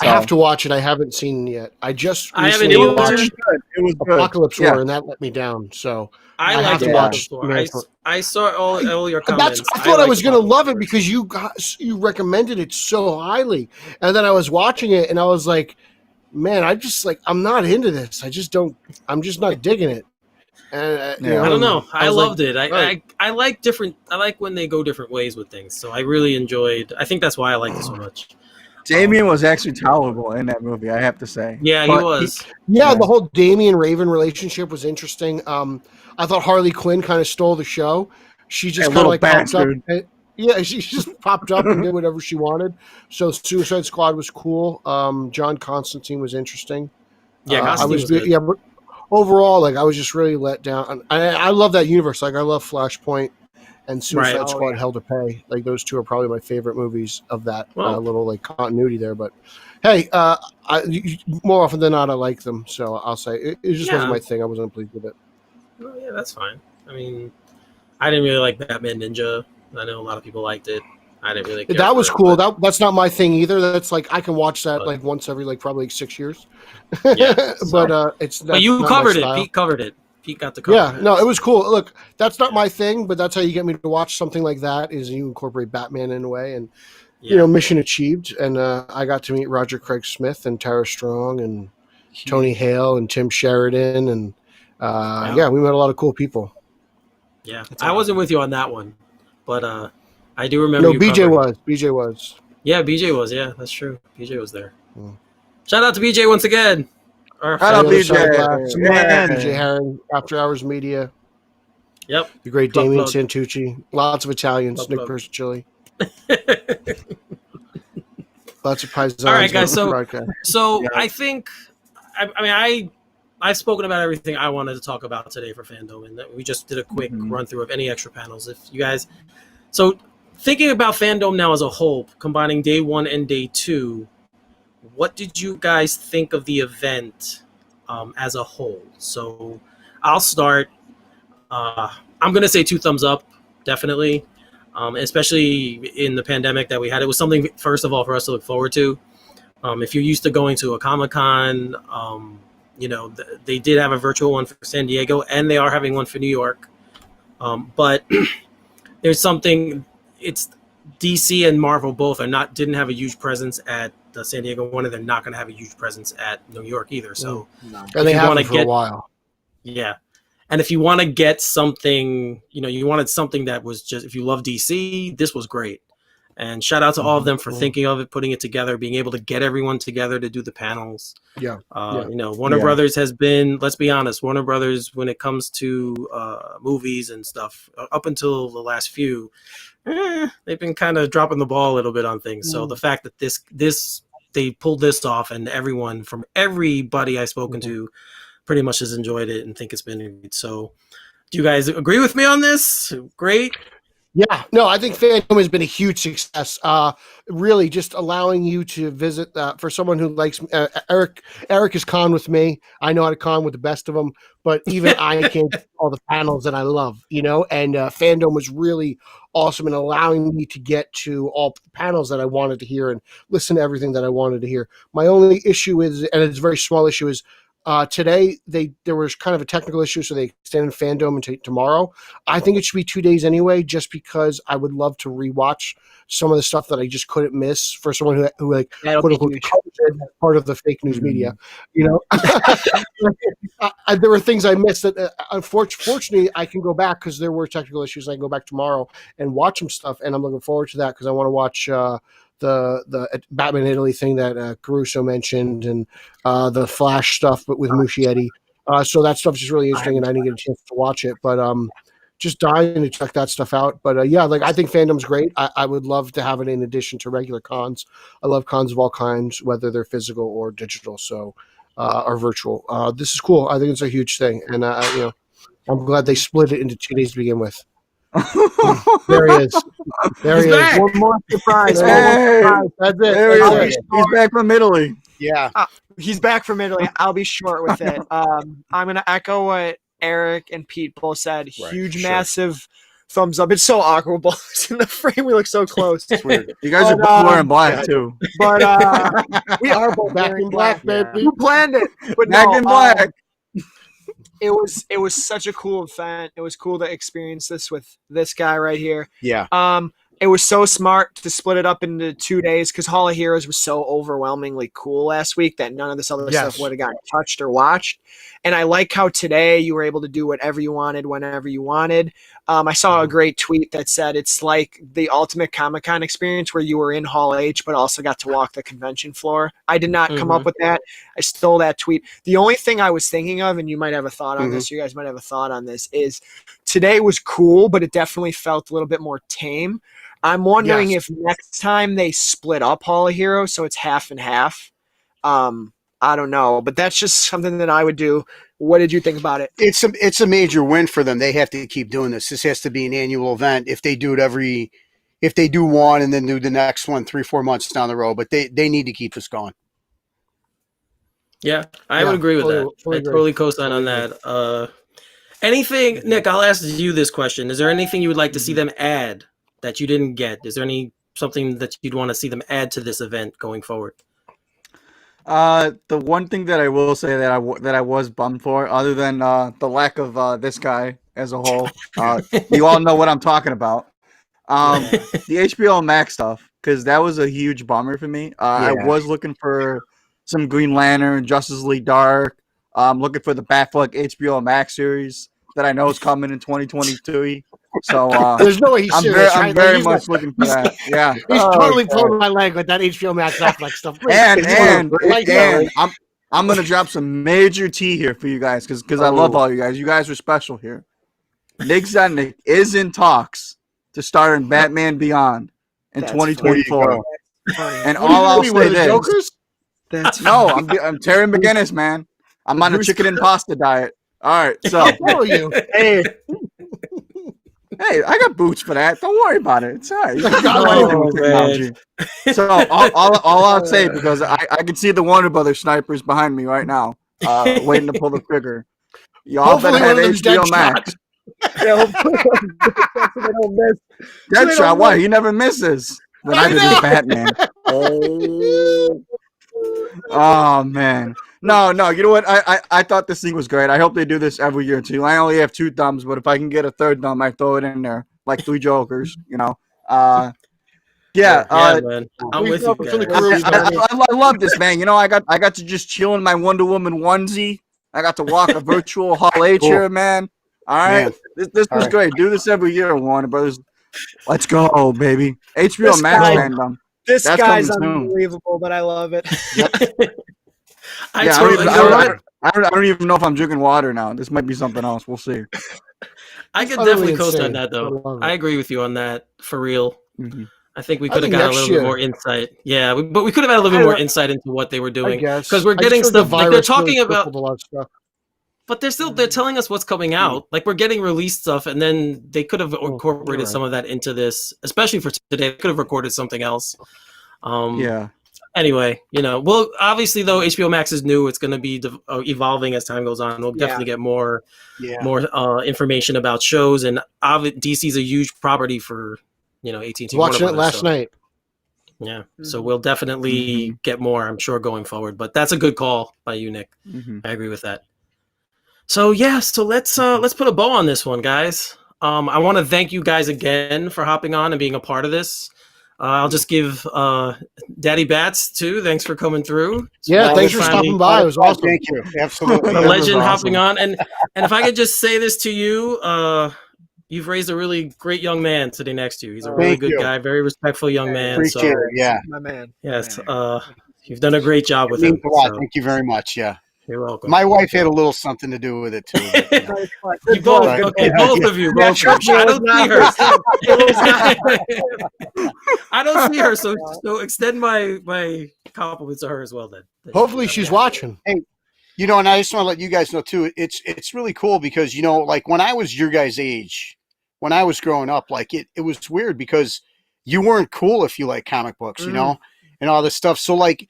I have to watch it. I haven't seen it yet. I just haven't recently either. watched It was good. Apocalypse Yeah. War, and that let me down. So I have liked to Apocalypse watch War. I saw all your comments. I thought I was going to love it because because you recommended it so highly, and then I was watching it and I was like, man, I'm not into this. I'm just not digging it. And I don't know. I loved like, it. right. I like different. I like when they go different ways with things. So I really enjoyed. I think that's why I liked it so much. Damien was actually tolerable in that movie, I have to say. Yeah, he was. The whole Damian Raven relationship was interesting. I thought Harley Quinn kind of stole the show. She just kind of like popped up. She just popped up and did whatever she wanted. So Suicide Squad was cool. John Constantine was interesting. Yeah, Constantine was good. Yeah, but overall, like I was just really let down. I love that universe. Like I love Flashpoint and Suicide Squad Hell to Pay. Like those two are probably my favorite movies of that little like continuity there. But hey, more often than not, I like them. So I'll say it just wasn't my thing. I wasn't pleased with it. Oh, yeah, that's fine. I mean, I didn't really like Batman Ninja. I know a lot of people liked it. I didn't really care. That was cool. That's not my thing either. That's like I can watch that like once every like probably 6 years. Yeah, but it's. But you covered it. Pete covered it. Pete got to cover it. Yeah, no, it was cool. Look, that's not my thing, but that's how you get me to watch something like that. Is you incorporate Batman in a way, and mission achieved. And I got to meet Roger Craig Smith and Tara Strong and Tony Hale and Tim Sheridan. And we met a lot of cool people. Yeah, I wasn't with you on that one, but I do remember. No, BJ was. BJ was. Yeah, BJ was. Yeah, that's true. BJ was there. Shout out to BJ once again. Shout out BJ. BJ Herring, After Hours Media. Yep. The great Damien Santucci. Lots of Italians. Nick Persicilli. Lots of paisans. All right, guys. So I think, I've spoken about everything I wanted to talk about today for FanDome, and we just did a quick run through of any extra panels. If you guys, so thinking about FanDome now as a whole, combining day 1 and day 2, what did you guys think of the event as a whole? So I'll start. I'm going to say 2 thumbs up, definitely, especially in the pandemic that we had. It was something, first of all, for us to look forward to. If you're used to going to a Comic-Con, they did have a virtual one for San Diego, and they are having one for New York. But there's something, it's DC and Marvel both didn't have a huge presence at the San Diego one, and they're not going to have a huge presence at New York either. So, and they haven't for a while. Yeah. And if you want to get something, you wanted something that was just, if you love DC, this was great. And shout out to all of them for thinking of it, putting it together, being able to get everyone together to do the panels. Warner Brothers has been, let's be honest, Warner Brothers, when it comes to movies and stuff, up until the last few, they've been kind of dropping the ball a little bit on things. So the fact that they pulled this off, and everybody I've spoken to pretty much has enjoyed it and think it's been great. So do you guys agree with me on this? Great. Yeah, no, I think FanDome has been a huge success. Really, just allowing you to visit for someone who likes Eric is con with me. I know how to con with the best of them, but even I can't get all the panels that I love, And FanDome was really awesome in allowing me to get to all the panels that I wanted to hear and listen to everything that I wanted to hear. My only issue is, and it's a very small issue, is today there was kind of a technical issue, so they extended FanDome until tomorrow. I think it should be 2 days anyway, just because I would love to rewatch some of the stuff that I just couldn't miss for someone who like quote unquote part of the fake news media. There were things I missed that unfortunately I can go back because there were technical issues. I can go back tomorrow and watch some stuff, and I'm looking forward to that because I want to watch the Batman Italy thing that Caruso mentioned, and the Flash stuff, but with Muschietti. So that stuff's just really interesting, and I didn't get a chance to watch it. But just dying to check that stuff out. But I think FanDome's great. I would love to have it in addition to regular cons. I love cons of all kinds, whether they're physical or digital, or virtual. This is cool. I think it's a huge thing, and I'm glad they split it into 2 days to begin with. There he is. There he is. One more surprise. That's it. There he is. He's back from Italy. Yeah. He's back from Italy. I'll be short with it. I'm going to echo what Eric and Pete both said. Huge, massive thumbs up. It's so awkward. Both in the frame. We look so close. It's weird. You guys are both wearing black, too. But we are both back in black, baby. You planned it. But back in black. It was such a cool event. It was cool to experience this with this guy right here. Yeah. It was so smart to split it up into 2 days because Hall of Heroes was so overwhelmingly cool last week that none of this other stuff would have gotten touched or watched. And I like how today you were able to do whatever you wanted, whenever you wanted. I saw a great tweet that said it's like the ultimate Comic-Con experience where you were in Hall H but also got to walk the convention floor. I did not come up with that. I stole that tweet. The only thing I was thinking of, and you might have a thought on this, you guys might have a thought on this, is today was cool, but it definitely felt a little bit more tame. I'm wondering if next time they split up Hall of Heroes so it's half and half. I don't know, but that's just something that I would do. What did you think about it? It's a major win for them. They have to keep doing this. This has to be an annual event. If they do it if they do one and then do the next one 3-4 months down the road, but they need to keep this going. Yeah, I would agree with that. I totally co-sign on that. Anything, Nick, I'll ask you this question. Is there anything you would like to see them add that you didn't get? Is there something that you'd want to see them add to this event going forward? The one thing that I will say that I was bummed for, other than the lack of this guy as a whole, you all know what I'm talking about. The HBO Max stuff. because that was a huge bummer for me. I was looking for some Green Lantern, Justice League Dark. I'm looking for the Batfleck HBO Max series that I know is coming in 2023. So there's no way he's serious. I'm very much looking for that. Yeah, he's totally pulling my leg with that HBO Max Affleck stuff. And I'm gonna drop some major tea here for you guys because I love all you guys. You guys are special here. Nick and Nikko is in talks to star in Batman Beyond in 2024. And all I'll say is, I'm Terry McGinnis, man. I'm on a chicken and pasta diet. All right, so you. Hey, I got boots for that. Don't worry about it. It's all right. So all I'll say, because I can see the Warner Brothers snipers behind me right now, waiting to pull the trigger. Y'all better have HBO Max. Deadshot, what? He never misses. When I did Batman. Oh man. No, you know what? I thought this thing was great. I hope they do this every year too. I only have 2 thumbs, but if I can get a 3rd thumb, I throw it in there like 3 jokers, you know. Man. I'm with you guys. I love this, man. You know, I got to just chill in my Wonder Woman onesie. I got to walk a virtual Hall H here, man. All right. This was great. Do this every year, Warner Brothers. Let's go, baby. HBO Max fandom. This guy's unbelievable, but I love it. I don't even know if I'm drinking water now. This might be something else. We'll see. I could definitely co-sign on that, though. I agree with you on that, for real. Mm-hmm. I think we could have got a little bit more insight. Yeah, but we could have had a little bit more insight into what they were doing. Because we're getting stuff like they're talking about. But they're telling us what's coming out. Like, we're getting released stuff, and then they could have incorporated some of that into this, especially for today. They could have recorded something else. Anyway, you know, well, obviously, though, HBO Max is new. It's going to be evolving as time goes on. We'll definitely get more information about shows. And DC's a huge property for, you know, AT&T. Watching it last night. Yeah, so we'll definitely get more, I'm sure, going forward. But that's a good call by you, Nick. I agree with that. So let's put a bow on this one, guys. I want to thank you guys again for hopping on and being a part of this. I'll just give Daddy Bats too. Thanks for coming through. Thanks for stopping by. It was awesome. Thank you. Absolutely. The legend hopping on, and if I could just say this to you, you've raised a really great young man sitting next to you. He's a really good guy, very respectful young man. Appreciate it. Yeah, my man. Yes, you've done a great job with him. Means a lot. Thank you very much. Yeah. You're welcome. My wife had a little something to do with it too. But, you both, both of you. Both of you. I don't see her. I don't see her, so extend my compliments to her as well. Then hopefully she's watching. Hey, you know, and I just want to let you guys know too. It's really cool because, you know, like when I was your guys' age, when I was growing up, like it was weird because you weren't cool if you like comic books, you know, and all this stuff. So like.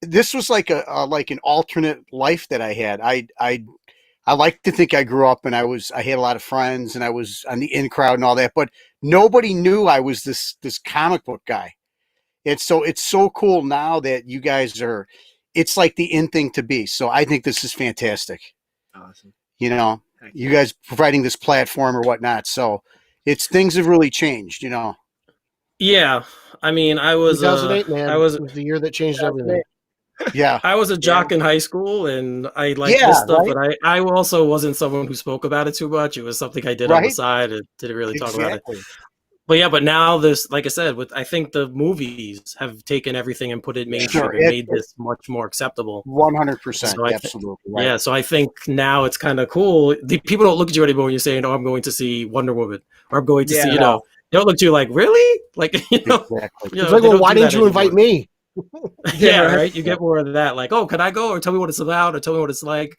This was like like an alternate life that I had. I like to think I grew up and I had a lot of friends and I was on the in crowd and all that, but nobody knew I was this comic book guy. And so it's so cool now that you guys it's like the in thing to be. So I think this is fantastic. Awesome. You know, you guys providing this platform or whatnot. So things have really changed, you know. Yeah. I mean, I was 2008, man. It was the year that changed everything. Yeah, I was a jock in high school, and I liked this stuff, but I also wasn't someone who spoke about it too much. It was something I did on the side and didn't really talk about it. But now this, like I said, I think the movies have taken everything and put it mainstream and made this much more acceptable. 100%, absolutely. Right. Yeah, so I think now it's kind of cool. People don't look at you anymore when you're saying, "Oh, I'm going to see Wonder Woman," or "I'm going to see," you know. They don't look at you like, "Really?" Like, you know. Exactly. It's like, well, why didn't you invite me? Right. You get more of that, like, oh, can I go, or tell me what it's about, or tell me what it's like.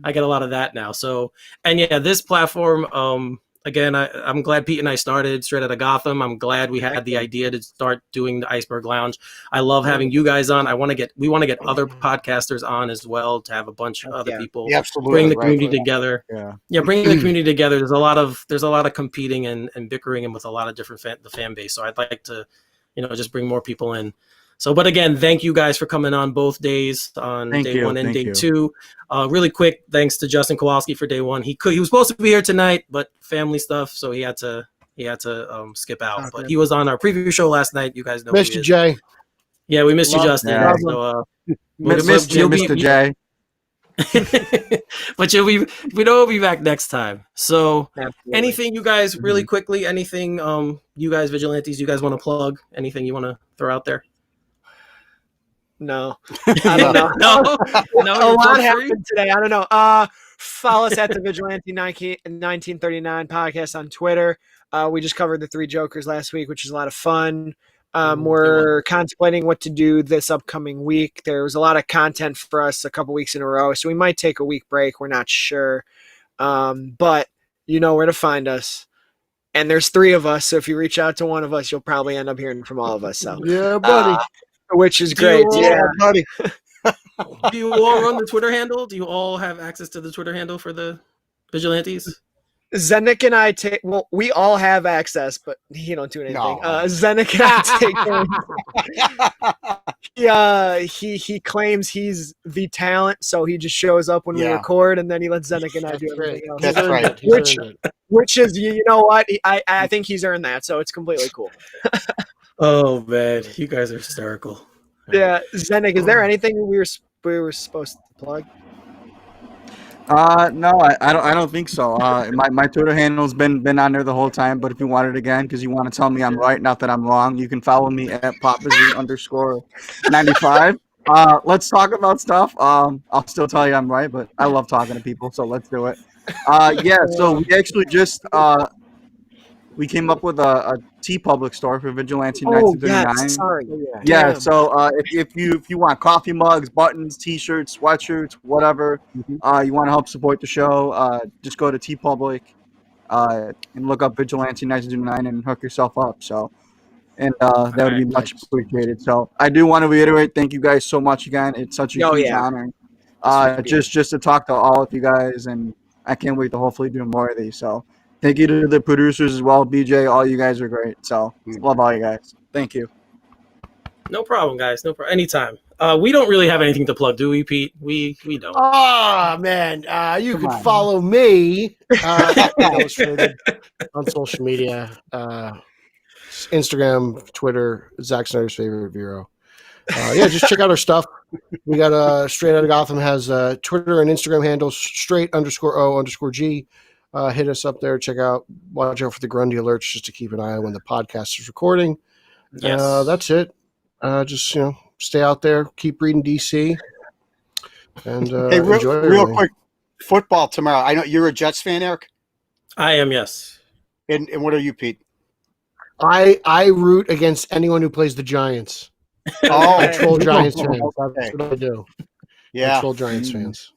I get a lot of that now. So, and this platform, again, I'm glad Pete and I started straight out of Gotham. I'm glad we had the idea to start doing the Iceberg Lounge. I love having you guys on. We want to get other podcasters on as well, to have a bunch of other people bring the community together. Bringing the community together. There's a lot of competing and bickering and with a lot of different the fan base. So I'd like to, just bring more people in. So, but again, thank you guys for coming on both days, on day one and day two. Really quick, thanks to Justin Kowalski for day one. He was supposed to be here tonight, but family stuff, so he had to He had to skip out, but Okay. he was on our preview show last night. You guys know who Missed he you, is. Jay. Yeah, we missed you, Love- Justin. yeah. So Missed you, Mr. J. but we know we'll be back next time. So Absolutely. anything you guys really quickly, anything you guys vigilantes you guys want to plug? Anything you want to throw out there? No, I don't know. No, A you're lot plug-free? happened today. I don't know. Follow us at the Vigilante 1939 podcast on Twitter. We just covered the Three Jokers last week, which is a lot of fun. We're contemplating what to do this upcoming week. There was a lot of content for us a couple weeks in a row, so we might take a week break. We're not sure. But you know where to find us. And there's 3 of us, so if you reach out to one of us, you'll probably end up hearing from all of us. So, Yeah, buddy. which is Do you great. all- Yeah. buddy. Do you all run the Twitter handle? Do you all have access to the Twitter handle for the vigilantes? Zenik and I take. Well, we all have access, but he don't do anything. No. Zenik and I take. He claims he's the talent, so he just shows up when we Yeah. record, and then he lets Zenik and I That's do everything great. else. That's He's earned right. it. He's Which- earned it. Which is, you know what? I think he's earned that, so it's completely cool. Oh man, you guys are hysterical. Yeah, Zenik, is there anything we were supposed to plug? No, I don't think so. My Twitter handle's been on there the whole time, but if you want it again, because you want to tell me I'm right, not that I'm wrong, you can follow me at @popazoo_95. Let's talk about stuff. I'll still tell you I'm right, but I love talking to people, so let's do it. Yeah, so we actually just we came up with a TeePublic store for Vigilante Oh, 1939. yes, sorry. Yeah, Damn. so if you want coffee mugs, buttons, T-shirts, sweatshirts, whatever, you want to help support the show, just go to TeePublic and look up Vigilante 1929 and hook yourself up. So, and that would be much appreciated. So I do want to reiterate, thank you guys so much again. It's such a huge honor. Just to talk to all of you guys, and I can't wait to hopefully do more of these. So thank you to the producers as well, BJ. All you guys are great. So love all you guys. Thank you. No problem, guys. No problem. Anytime. We don't really have anything to plug, do we, Pete? We don't. Oh man, you Come could on. follow me at Illustrated on social media, Instagram, Twitter, Zack Snyder's favorite bureau. Yeah, just check out our stuff. We got Straight Outta Gotham has Twitter and Instagram handles straight_O_G. Hit us up there. Watch out for the Grundy alerts just to keep an eye on when the podcast is recording. Yes. That's it. Just stay out there, keep reading DC, and Hey, enjoy real everything. quick, football tomorrow. I know you're a Jets fan, Eric. I am, yes. And what are you, Pete? I root against anyone who plays the Giants. Oh, I troll Giants fans. Okay. That's what I do. I Yeah, troll Giants fans.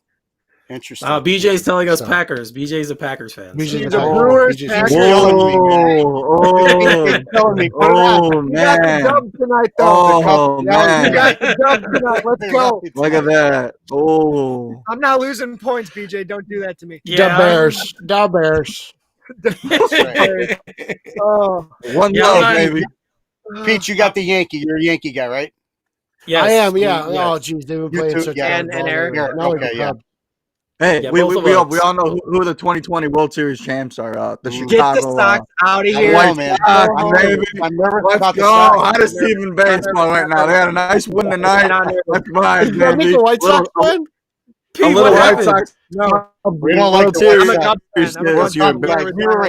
interesting. BJ's telling us So. Packers. BJ's a Packers fan. BJ's He's a a Packers. Brewers BJ's fan. Whoa, Telling me, oh You got the man, dub tonight, though. oh You man, got the dub tonight. Let's go. look at that. Oh, I'm not losing points, BJ. Don't do that to me. Da Bears. Da Bears. Oh, one Yeah, love, I'm- baby. Pete, you got the Yankee. You're a Yankee guy, right? Yes. I am, yeah. Yes. Oh, geez, they've been You playing too, such yeah. a And ball Eric. there. Now we Okay, can yeah. club. Hey, Yeah, we both of all us. know who the 2020 World Series champs are. The Get the get Chicago. the Sox out of I here. know, White man. Sox, I'm baby. nervous Let's about the go. Sox. Hottest team in baseball right now. They had a nice win tonight. Let's ride, Is that baby. the White Sox one? Pete, A little what White happened? Sox. No, We don't like World the Series I'm a White Cubs fan. this I'm a year, Cubs fan.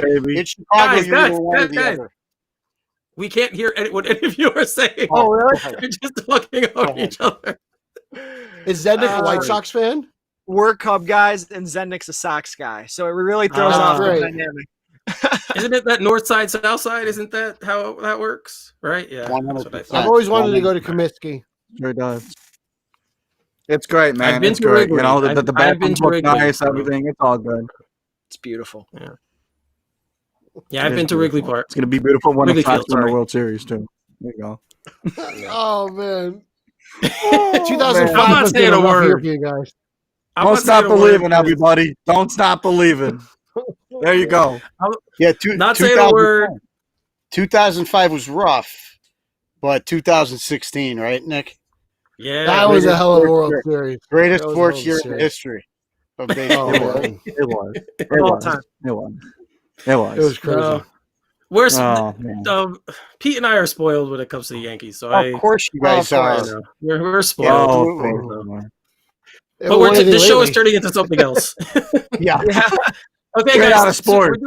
baby. In Guys, Chicago, you guys, were one or the guys. other. We can't hear what any of you are saying. Oh, really? You're just talking over each other. Is Zednik a White Sox fan? We're Cub guys, and Zednik's a Sox guy. So it really throws Ah, off the great. dynamic. Isn't it that north side, south side? Isn't that how that works? Right? Yeah. That's what I 100%. thought. I've always wanted to go to Comiskey. Sure does. It's great, man. I've been It's to great. You Wrigley. know, the I've been bathrooms to look Wrigley. nice, everything. It's all good. It's beautiful. Yeah, I've It been is to Wrigley beautiful. Park. It's gonna be beautiful when Wrigley the Sox Field, win the sorry. World Series too. There you go. Oh, man. I'm 2005 not was saying been a rough year word. for you guys. I'm Don't not stop saying a word, believing, but- everybody. Don't stop believing. There you go. Yeah, Not saying a word. 2005 was rough, but 2016, right, Nick? Yeah. That was a greatest hell of a sports World year. Series. Greatest That was sports a year hell in of a the series. history of Oh, baseball. man. It was. It All was. time. It was. It It was. was crazy. No. We're Pete and I are spoiled when it comes to the Yankees. So Of course, you guys are. We're spoiled. But this show is turning into something else. Yeah. Okay, Get guys. out of sports.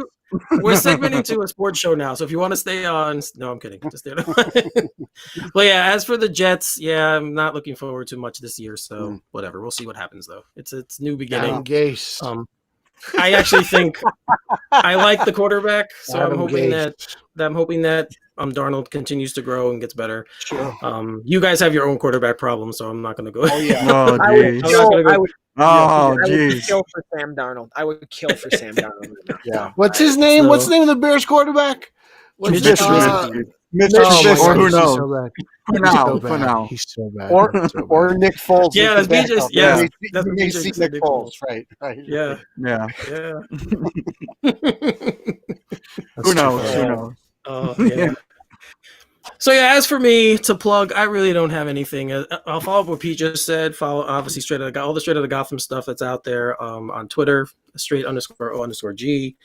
We're segmenting to a sports show now. So if you want to stay on, no, I'm kidding. Just stay on. But yeah, as for the Jets, yeah, I'm not looking forward to much this year. So whatever, we'll see what happens though. It's new beginning. I actually think I like the quarterback, so I'm hoping that Darnold continues to grow and gets better. Sure. You guys have your own quarterback problem, so I'm not going to go. Oh yeah. Oh, geez. I would kill for Sam Darnold. I would kill for Sam Darnold. Yeah. What's his name? What's the name of the Bears quarterback? Mitch Who knows? For now. He's so bad. Or Nick Foles. Yeah, that's BJ. Yeah, that's BJ. Nick Foles. Right. Yeah. Who knows? Yeah. So yeah, as for me to plug, I really don't have anything. I'll follow up what Pete just said. Follow obviously all the Straight Outta Gotham stuff that's out there on Twitter, straight_O_G.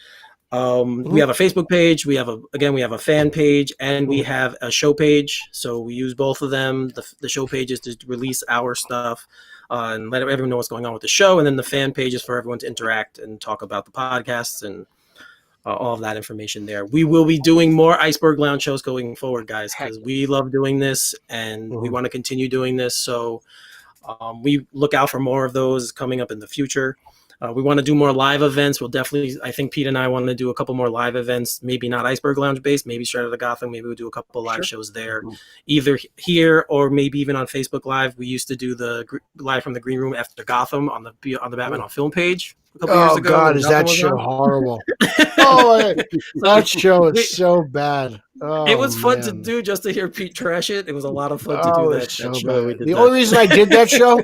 We have a Facebook page. We have a fan page, and we have a show page. So we use both of them. The show page is to release our stuff and let everyone know what's going on with the show, and then the fan page is for everyone to interact and talk about the podcasts and all of that information there. We will be doing more Iceberg Lounge shows going forward, guys, because we love doing this and we want to continue doing this. So we look out for more of those coming up in the future. We want to do more live events. We'll definitely, I think Pete and I want to do a couple more live events, maybe not Iceberg Lounge based, maybe Straight Outta Gotham. Maybe we'll do a couple of live shows there, either here or maybe even on Facebook Live. We used to do the live from the green room after Gotham on the Batman on Film page. Oh God, is that show horrible? That show is so bad. It was fun to do just to hear Pete trash it. It was a lot of fun to do that show. The only reason I did that show.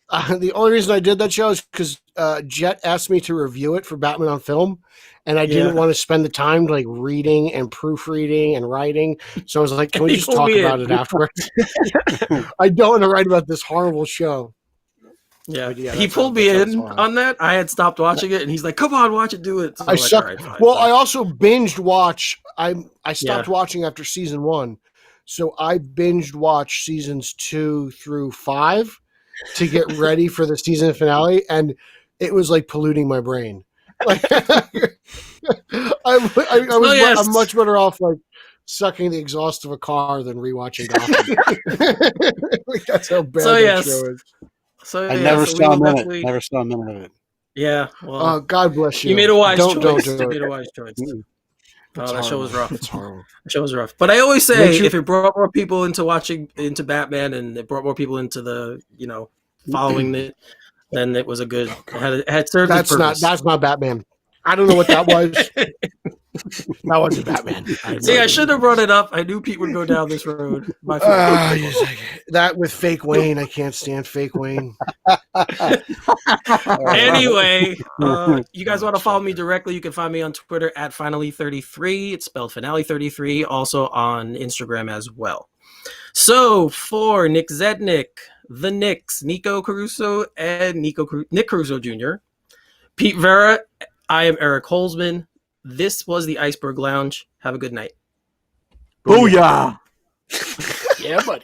The only reason I did that show is because Jet asked me to review it for Batman on Film, and I didn't want to spend the time like reading and proofreading and writing. So I was like, "Can we just talk about it afterwards?" I don't want to write about this horrible show. Yeah, he pulled me in on that. I had stopped watching it, and he's like, "Come on, watch it, do it." So I suck. Right, I also binged watch. I stopped watching after season 1, so I binged watched seasons 2 through 5. To get ready for the season finale, and it was like polluting my brain. Like I'm much better off like sucking the exhaust of a car than rewatching Gotham. Like, that's how bad that show is. I never saw a minute. Never saw a minute of it. Yeah. Well, God bless you. You made a wise choice. Don't do you made a wise choice. That show was rough. It's horrible. The show was rough. But I always say, if it brought more people into Batman, and it brought more people into the, following it, then it was a good. It had served its purpose. That's not Batman. I don't know what that was. That wasn't Batman. See, I should have brought it up. I knew Pete would go down this road. That with Fake Wayne, I can't stand Fake Wayne. Anyway, you guys want to follow me directly? You can find me on Twitter at Finale33. It's spelled Finale33. Also on Instagram as well. So for Nick Zednick, the Knicks, Nico Caruso, and Nick Caruso Jr., Pete Vera, I am Eric Holzman. This was the Iceberg Lounge. Have a good night. Booyah! Yeah, buddy.